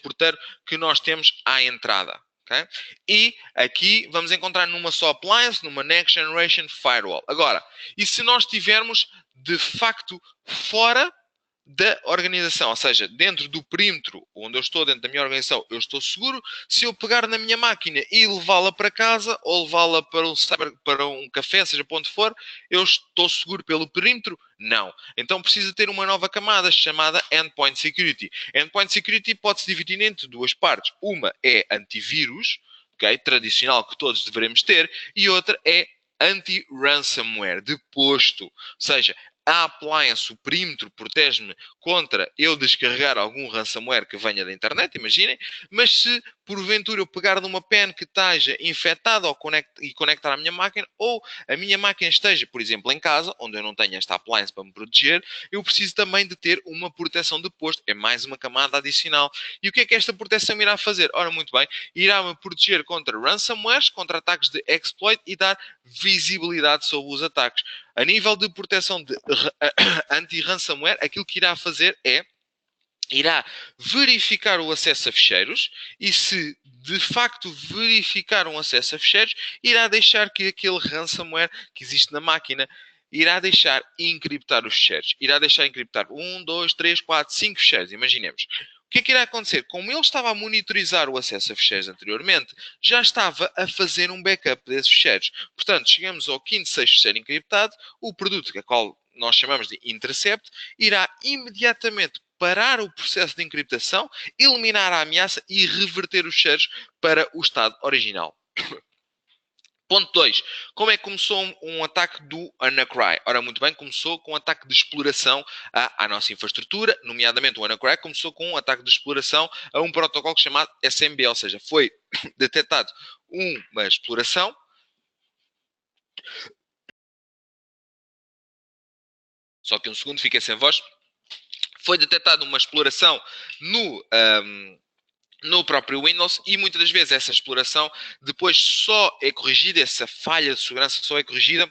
porteiro que nós temos à entrada. Okay? E aqui vamos encontrar numa só appliance, numa Next Generation Firewall. Agora, e se nós estivermos de facto fora da organização, ou seja, dentro do perímetro onde eu estou, dentro da minha organização, eu estou seguro. Se eu pegar na minha máquina e levá-la para casa ou levá-la para um café, seja para onde for, eu estou seguro pelo perímetro? Não. Então precisa ter uma nova camada chamada Endpoint Security. Endpoint Security pode-se dividir entre 2 partes. Uma é antivírus, okay, tradicional, que todos devemos ter, e outra é anti-ransomware, de posto. Ou seja, a appliance, o perímetro, protege-me contra eu descarregar algum ransomware que venha da internet, imaginem, mas se porventura eu pegar numa pen que esteja infectada e conectar à minha máquina, ou a minha máquina esteja, por exemplo, em casa, onde eu não tenho esta appliance para me proteger, eu preciso também de ter uma proteção de posto. É mais uma camada adicional. E o que é que esta proteção irá fazer? Ora, muito bem, irá-me proteger contra ransomwares, contra ataques de exploit e dar visibilidade sobre os ataques. A nível de proteção de anti-ransomware, aquilo que irá fazer é irá verificar o acesso a ficheiros e se de facto verificar um acesso a ficheiros, irá deixar que aquele ransomware que existe na máquina irá deixar encriptar os ficheiros. Irá deixar encriptar 1, 2, 3, 4, 5 ficheiros. Imaginemos. O que é que irá acontecer? Como ele estava a monitorizar o acesso a ficheiros anteriormente, já estava a fazer um backup desses ficheiros. Portanto, chegamos ao quinto, sexto ficheiro encriptado, o produto, que é qual nós chamamos de intercept, irá imediatamente parar o processo de encriptação, eliminar a ameaça e reverter os ficheiros para o estado original. Ponto 2. Como é que começou um ataque do WannaCry? Ora, muito bem, começou com um ataque de exploração à nossa infraestrutura, nomeadamente o WannaCry começou com um ataque de exploração a um protocolo chamado SMB, ou seja, foi detectado uma exploração. Só que um segundo, fiquei sem voz. Foi detectada uma exploração no próprio Windows e muitas das vezes essa exploração depois só é corrigida, essa falha de segurança só é corrigida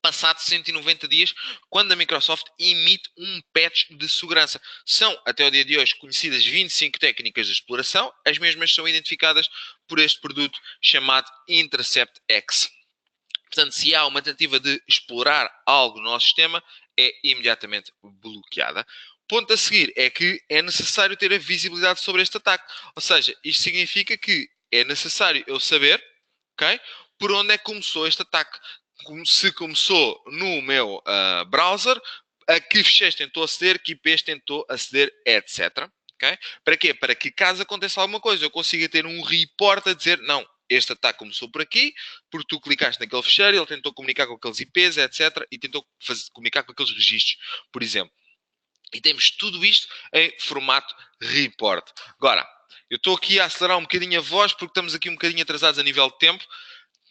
passado 190 dias, quando a Microsoft emite um patch de segurança. São, até o dia de hoje, conhecidas 25 técnicas de exploração, as mesmas são identificadas por este produto chamado Intercept X. Portanto, se há uma tentativa de explorar algo no nosso sistema, é imediatamente bloqueada. Ponto a seguir é que é necessário ter a visibilidade sobre este ataque. Ou seja, isto significa que é necessário eu saber, okay, por onde é que começou este ataque. Se começou no meu browser, a que ficheiros tentou aceder, que IPs tentou aceder, etc. Okay? Para quê? Para que caso aconteça alguma coisa, eu consiga ter um report a dizer, não, este ataque começou por aqui, porque tu clicaste naquele ficheiro, ele tentou comunicar com aqueles IPs, etc. E tentou comunicar com aqueles registros, por exemplo. E temos tudo isto em formato report. Agora, eu estou aqui a acelerar um bocadinho a voz, porque estamos aqui um bocadinho atrasados a nível de tempo.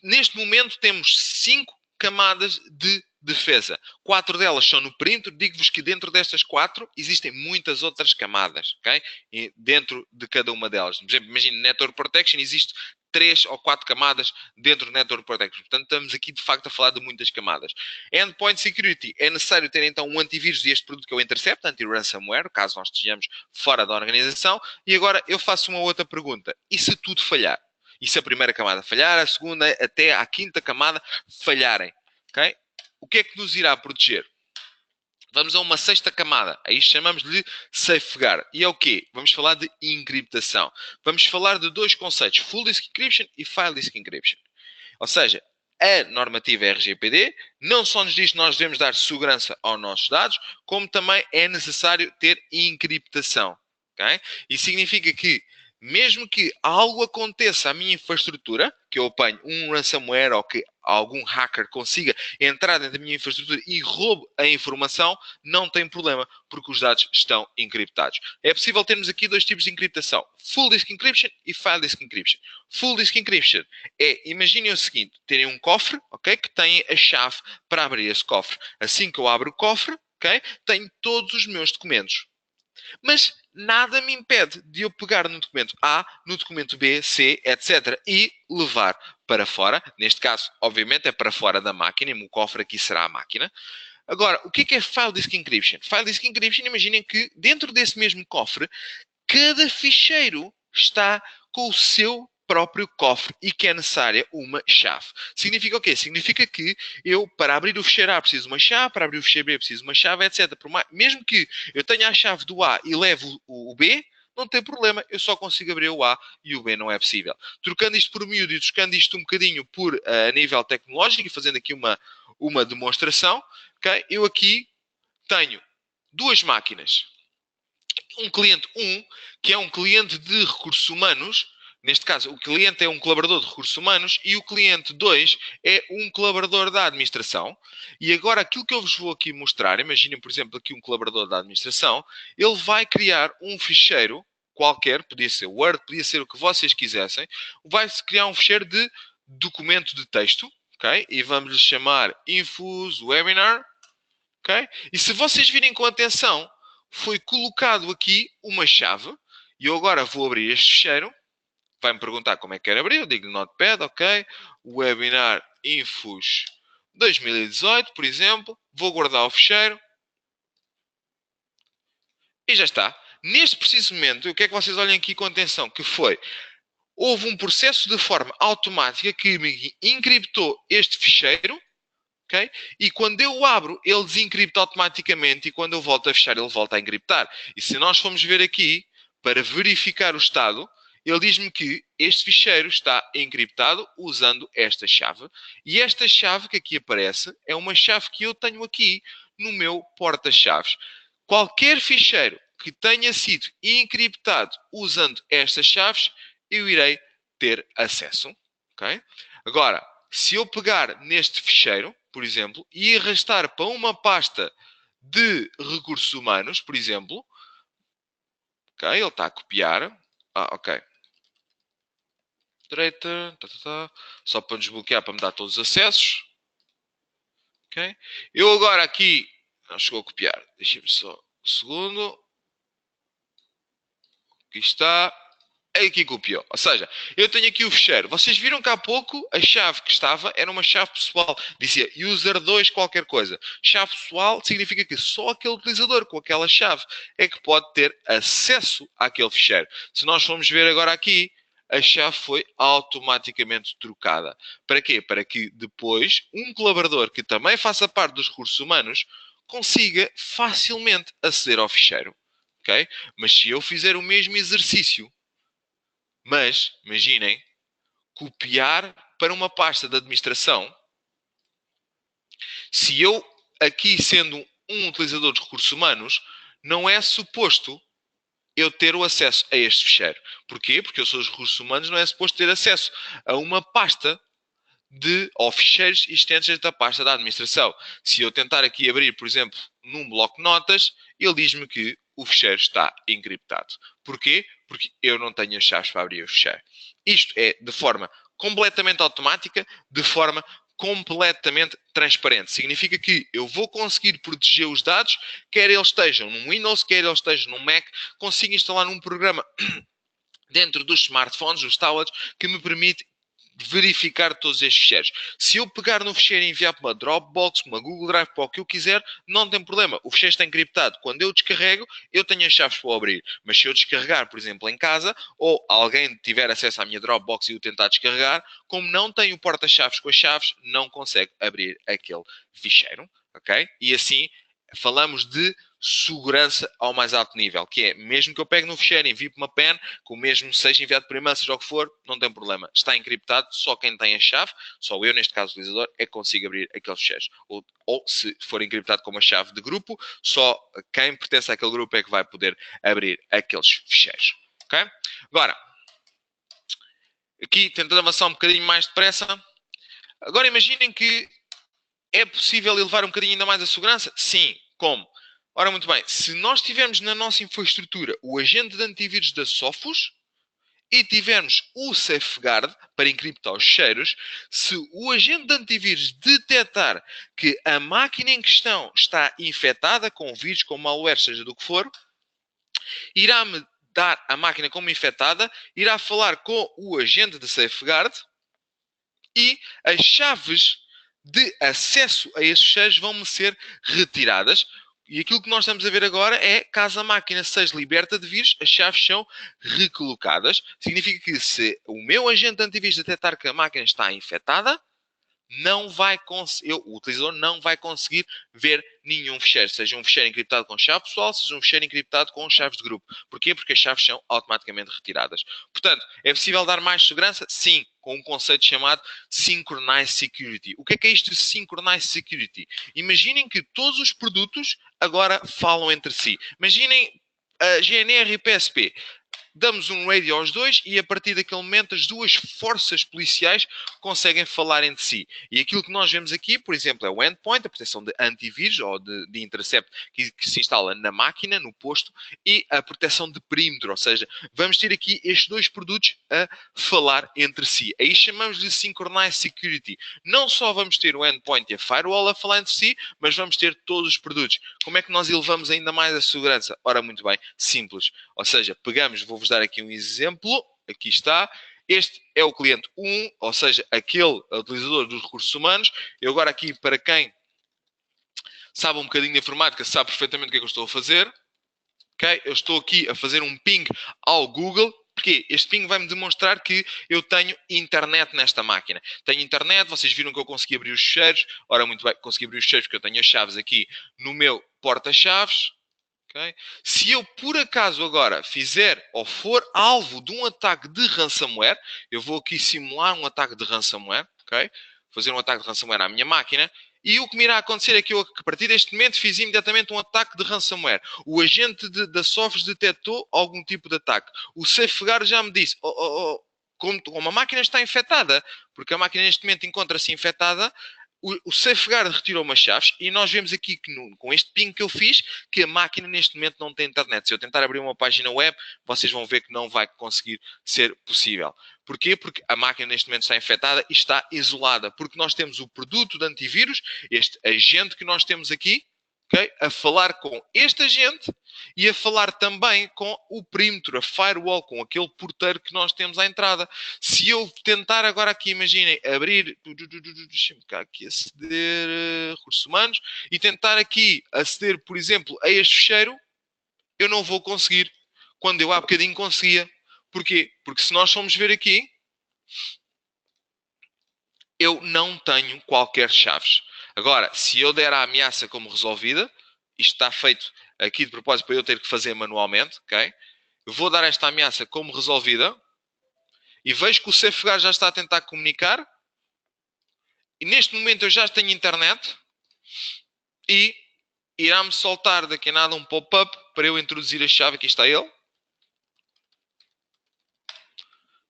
Neste momento temos 5 camadas de defesa. 4 delas são no perímetro. Digo-vos que dentro destas 4 existem muitas outras camadas, ok? E dentro de cada uma delas. Por exemplo, imagine Network Protection, existe 3 ou 4 camadas dentro do Network Protection. Portanto, estamos aqui de facto a falar de muitas camadas. Endpoint Security, é necessário ter então um antivírus deste produto que é o Intercept, anti-ransomware, caso nós estejamos fora da organização. E agora eu faço uma outra pergunta. E se tudo falhar? E se a primeira camada falhar, a segunda até à quinta camada falharem? Okay? O que é que nos irá proteger? Vamos a uma sexta camada. Aí chamamos-lhe safeguard. E é o quê? Vamos falar de encriptação. Vamos falar de dois conceitos, Full Disk Encryption e File Disk Encryption. Ou seja, a normativa RGPD não só nos diz que nós devemos dar segurança aos nossos dados, como também é necessário ter encriptação. Okay? Isso significa que mesmo que algo aconteça à minha infraestrutura, que eu apanhe um ransomware ou que algum hacker consiga entrar dentro da minha infraestrutura e roube a informação, não tem problema, porque os dados estão encriptados. É possível termos aqui dois tipos de encriptação, Full Disk Encryption e File Disk Encryption. Full Disk Encryption é, imaginem o seguinte, terem um cofre, okay, que tem a chave para abrir esse cofre. Assim que eu abro o cofre, okay, tenho todos os meus documentos. Mas nada me impede de eu pegar no documento A, no documento B, C, etc. e levar para fora. Neste caso, obviamente, é para fora da máquina. E o cofre aqui será a máquina. Agora, o que é File Disk Encryption? File Disk Encryption, imaginem que dentro desse mesmo cofre, cada ficheiro está com o seu próprio cofre e que é necessária uma chave. Significa o quê? Significa que eu, para abrir o ficheiro A, preciso de uma chave, para abrir o ficheiro B, preciso de uma chave, etc. Mesmo que eu tenha a chave do A e leve o B, não tem problema, eu só consigo abrir o A e o B não é possível. Trocando isto por miúdo e trocando isto um bocadinho por a nível tecnológico e fazendo aqui uma demonstração, okay? Eu aqui tenho duas máquinas. Um cliente 1, que é um cliente de recursos humanos. Neste caso, o cliente é um colaborador de recursos humanos e o cliente 2 é um colaborador da administração. E agora, aquilo que eu vos vou aqui mostrar, imaginem, por exemplo, aqui um colaborador da administração, ele vai criar um ficheiro qualquer, podia ser Word, podia ser o que vocês quisessem, vai criar um ficheiro de documento de texto, ok? E vamos lhe chamar Infos Webinar, ok? E se vocês virem com atenção, foi colocado aqui uma chave e eu agora vou abrir este ficheiro. Vai-me perguntar como é que quer abrir. Eu digo Notepad, ok. Webinar Infos 2018, por exemplo. Vou guardar o ficheiro. E já está. Neste preciso momento, o que é que vocês olhem aqui com atenção? Que foi, houve um processo de forma automática que me encriptou este ficheiro, okay? E quando eu o abro, ele desencripta automaticamente e quando eu volto a fechar, ele volta a encriptar. E se nós formos ver aqui, para verificar o estado, ele diz-me que este ficheiro está encriptado usando esta chave. E esta chave que aqui aparece é uma chave que eu tenho aqui no meu porta-chaves. Qualquer ficheiro que tenha sido encriptado usando estas chaves, eu irei ter acesso. Okay? Agora, se eu pegar neste ficheiro, por exemplo, e arrastar para uma pasta de recursos humanos, por exemplo, ok, ele está a copiar. Ok. Direita, só para desbloquear, para me dar todos os acessos. Ok. Eu agora aqui, não chegou a copiar, deixem-me só um segundo. Aqui está. Aqui copiou. Ou seja, eu tenho aqui o ficheiro. Vocês viram que há pouco a chave que estava era uma chave pessoal. Dizia user2 qualquer coisa. Chave pessoal significa que só aquele utilizador com aquela chave é que pode ter acesso àquele ficheiro. Se nós formos ver agora aqui, a chave foi automaticamente trocada. Para quê? Para que depois um colaborador que também faça parte dos recursos humanos consiga facilmente aceder ao ficheiro. Okay? Mas se eu fizer o mesmo exercício, mas, imaginem, copiar para uma pasta de administração, se eu, aqui sendo um utilizador de recursos humanos, não é suposto eu ter o acesso a este ficheiro. Porquê? Porque eu sou os recursos humanos, não é suposto ter acesso a uma pasta ou ficheiros existentes dentro da pasta da administração. Se eu tentar aqui abrir, por exemplo, num bloco de notas, ele diz-me que o ficheiro está encriptado. Porquê? Porque eu não tenho as chaves para abrir o ficheiro. Isto é de forma completamente automática, de forma completamente transparente. Significa que eu vou conseguir proteger os dados, quer eles estejam num Windows, quer eles estejam num Mac, consigo instalar um programa dentro dos smartphones, dos tablets, que me permite verificar todos estes ficheiros. Se eu pegar no ficheiro e enviar para uma Dropbox, uma Google Drive, para o que eu quiser, não tem problema. O ficheiro está encriptado. Quando eu descarrego, eu tenho as chaves para abrir. Mas se eu descarregar, por exemplo, em casa, ou alguém tiver acesso à minha Dropbox e o tentar descarregar, como não tem o porta-chaves com as chaves, não consegue abrir aquele ficheiro. Ok? E assim, falamos de segurança ao mais alto nível, que é, mesmo que eu pegue no ficheiro e envie para uma pen, que o mesmo seja enviado por e-mail, seja o que for, não tem problema. Está encriptado, só quem tem a chave, só eu, neste caso o utilizador, é que consigo abrir aqueles ficheiros. Ou se for encriptado com uma chave de grupo, só quem pertence àquele grupo é que vai poder abrir aqueles ficheiros. Ok? Agora, aqui tentando avançar um bocadinho mais depressa. Agora imaginem que é possível elevar um bocadinho ainda mais a segurança? Sim. Como? Ora, muito bem, se nós tivermos na nossa infraestrutura o agente de antivírus da Sophos e tivermos o Safeguard para encriptar os ficheiros, se o agente de antivírus detectar que a máquina em questão está infectada com vírus, com malware, seja do que for, irá-me dar a máquina como infectada, irá falar com o agente de Safeguard e as chaves de acesso a esses ficheiros vão-me ser retiradas. E aquilo que nós estamos a ver agora é, caso a máquina seja liberta de vírus, as chaves são recolocadas. Significa que se o meu agente de antivírus detectar que a máquina está infectada, o utilizador não vai conseguir ver nenhum ficheiro. Seja um ficheiro encriptado com chave pessoal, seja um ficheiro encriptado com chaves de grupo. Porquê? Porque as chaves são automaticamente retiradas. Portanto, é possível dar mais segurança? Sim, com um conceito chamado Synchronized Security. O que é isto de Synchronized Security? Imaginem que todos os produtos agora falam entre si. Imaginem a GNR e PSP. Damos um radio aos dois e a partir daquele momento as duas forças policiais conseguem falar entre si. E aquilo que nós vemos aqui, por exemplo, é o endpoint, a proteção de antivírus ou de intercept que se instala na máquina, no posto, e a proteção de perímetro, ou seja, vamos ter aqui estes dois produtos a falar entre si. Aí chamamos de Synchronized Security. Não só vamos ter o endpoint e a firewall a falar entre si, mas vamos ter todos os produtos. Como é que nós elevamos ainda mais a segurança? Ora, muito bem, simples. Ou seja, pegamos, vou-vos dar aqui um exemplo. Aqui está. Este é o cliente 1, ou seja, aquele utilizador dos recursos humanos. Eu agora aqui, para quem sabe um bocadinho de informática, sabe perfeitamente o que é que eu estou a fazer. Okay? Eu estou aqui a fazer um ping ao Google. Porque este ping vai-me demonstrar que eu tenho internet nesta máquina. Tenho internet, vocês viram que eu consegui abrir os ficheiros. Ora, muito bem, consegui abrir os ficheiros porque eu tenho as chaves aqui no meu porta-chaves. Okay? Se eu, por acaso, agora fizer ou for alvo de um ataque de ransomware, eu vou aqui simular um ataque de ransomware. Okay? Fazer um ataque de ransomware à minha máquina. E o que me irá acontecer é que eu, a partir deste momento, fiz imediatamente um ataque de ransomware. O agente da Sofos detectou algum tipo de ataque. O Safeguard já me disse, como uma máquina está infectada, porque a máquina neste momento encontra-se infectada, o Safeguard retirou umas chaves e nós vemos aqui que com este ping que eu fiz, que a máquina neste momento não tem internet. Se eu tentar abrir uma página web, vocês vão ver que não vai conseguir ser possível. Porquê? Porque a máquina neste momento está infectada e está isolada. Porque nós temos o produto de antivírus, este agente que nós temos aqui, okay, a falar com este agente e a falar também com o perímetro, a firewall, com aquele porteiro que nós temos à entrada. Se eu tentar agora aqui, imaginem, abrir, deixa-me cá aqui aceder, recursos humanos, e tentar aqui aceder, por exemplo, a este ficheiro, eu não vou conseguir. Quando eu há bocadinho conseguia. Porquê? Porque se nós formos ver aqui, eu não tenho qualquer chaves. Agora, se eu der a ameaça como resolvida, isto está feito aqui de propósito para eu ter que fazer manualmente, ok? Eu vou dar esta ameaça como resolvida e vejo que o Safeguard já está a tentar comunicar e neste momento eu já tenho internet e irá-me soltar daqui a nada um pop-up para eu introduzir a chave. Aqui está ele.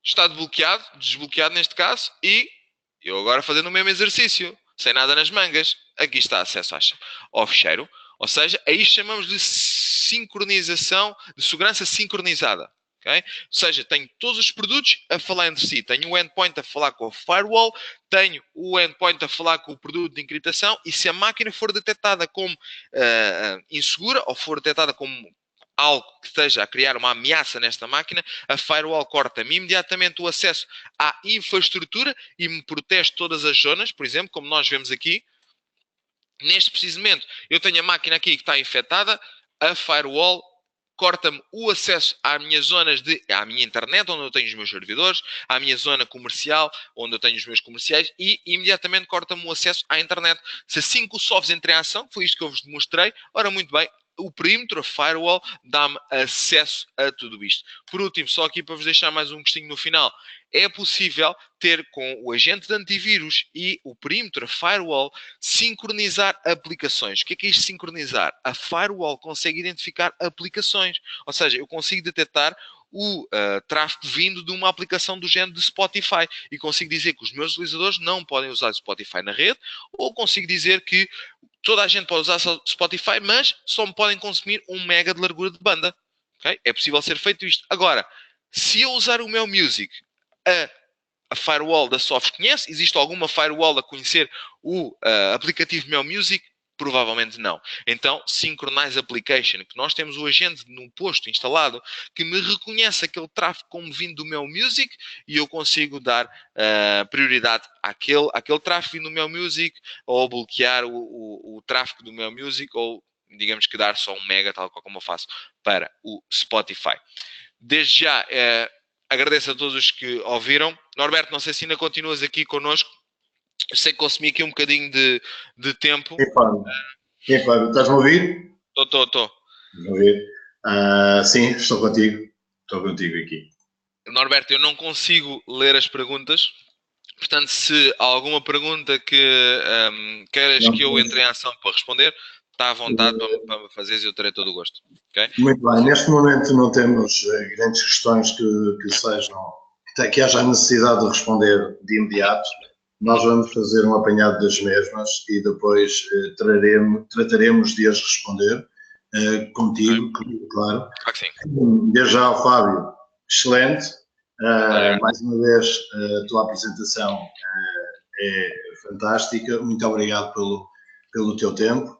Está desbloqueado neste caso e eu agora fazendo o mesmo exercício, sem nada nas mangas, aqui está acesso ao ficheiro. Ou seja, aí chamamos de sincronização, de segurança sincronizada. Okay? Ou seja, tenho todos os produtos a falar entre si. Tenho o endpoint a falar com o firewall, tenho o endpoint a falar com o produto de encriptação e se a máquina for detectada como insegura ou for detectada como algo que esteja a criar uma ameaça nesta máquina, a firewall corta-me imediatamente o acesso à infraestrutura e me protege todas as zonas, por exemplo, como nós vemos aqui. Neste preciso momento, eu tenho a máquina aqui que está infectada, a firewall corta-me o acesso às minhas zonas à minha internet, onde eu tenho os meus servidores, à minha zona comercial, onde eu tenho os meus comerciais, e imediatamente corta-me o acesso à internet. Se assim que o Sofos entra em ação, foi isto que eu vos demonstrei, ora muito bem, o perímetro, a firewall, dá-me acesso a tudo isto. Por último, só aqui para vos deixar mais um gostinho no final, é possível ter com o agente de antivírus e o perímetro, a firewall, sincronizar aplicações. O que é isto sincronizar? A firewall consegue identificar aplicações. Ou seja, eu consigo detectar o tráfego vindo de uma aplicação do género de Spotify e consigo dizer que os meus utilizadores não podem usar Spotify na rede ou consigo dizer que toda a gente pode usar Spotify, mas só me podem consumir 1 mega de largura de banda. Okay? É possível ser feito isto. Agora, se eu usar o meu Music, a firewall da Sofos conhece? Existe alguma firewall a conhecer o aplicativo Meu Music? Provavelmente não. Então, Synchronize Application, que nós temos o agente num posto instalado que me reconhece aquele tráfego como vindo do Meu Music e eu consigo dar prioridade àquele tráfego vindo do Meu Music ou bloquear o tráfego do Meu Music ou, digamos que dar só 1 mega, tal como eu faço para o Spotify. Desde já, agradeço a todos os que ouviram. Norberto, não sei se ainda continuas aqui connosco. Eu sei que consumi aqui um bocadinho de tempo. Fábio, estás-me a ouvir? Estou. Estás-me a ouvir? Sim, estou contigo. Estou contigo aqui. Norberto, eu não consigo ler as perguntas. Portanto, se há alguma pergunta que queiras que eu entre em ação para responder, está à vontade para me fazeres e eu terei todo o gosto. Okay? Muito bem. Neste momento não temos grandes questões que haja a necessidade de responder de imediato. Nós vamos fazer um apanhado das mesmas e depois trataremos de as responder contigo, claro. Claro que sim. Desde já ao Fábio, excelente. Mais uma vez, a tua apresentação é fantástica. Muito obrigado pelo teu tempo.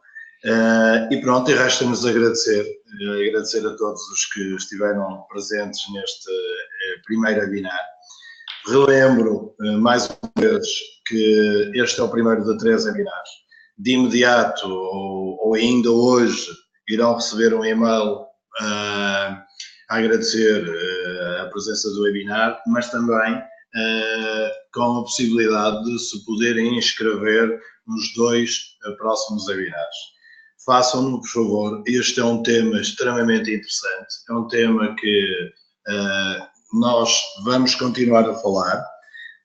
E pronto, e resta-nos agradecer a todos os que estiveram presentes neste primeiro webinar. Relembro, mais uma vez, que este é o primeiro de 3 webinars. De imediato, ou ainda hoje, irão receber um e-mail a agradecer a presença do webinar, mas também com a possibilidade de se poderem inscrever nos 2 próximos webinars. Façam-no, por favor. Este é um tema extremamente interessante. É um tema que nós vamos continuar a falar.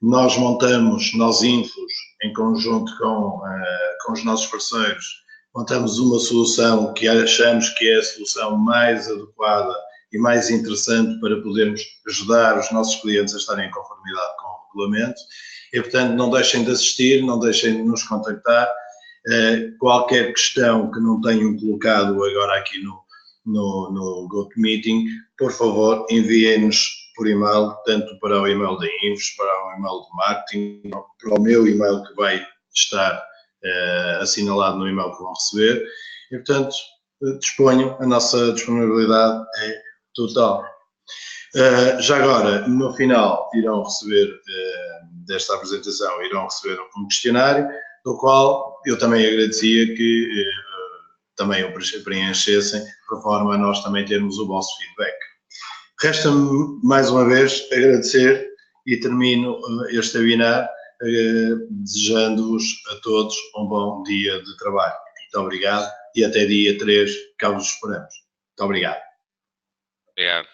Nós montamos, nós Infos, em conjunto com os nossos parceiros, montamos uma solução que achamos que é a solução mais adequada e mais interessante para podermos ajudar os nossos clientes a estarem em conformidade com o regulamento. E, portanto, não deixem de assistir, não deixem de nos contactar. Qualquer questão que não tenham colocado agora aqui no GoToMeeting, por favor, enviem-nos por e-mail, tanto para o e-mail da Infos, para o e-mail do marketing, para o meu e-mail que vai estar assinalado no e-mail que vão receber. E, portanto, disponham, a nossa disponibilidade é total. Já agora, no final, irão receber desta apresentação, irão receber um questionário, do qual eu também agradecia que também o preenchessem, de forma a nós também termos o vosso feedback. Resta-me, mais uma vez, agradecer e termino este webinar desejando-vos a todos um bom dia de trabalho. Muito obrigado e até dia 3, cá vos esperamos. Muito obrigado. Obrigado.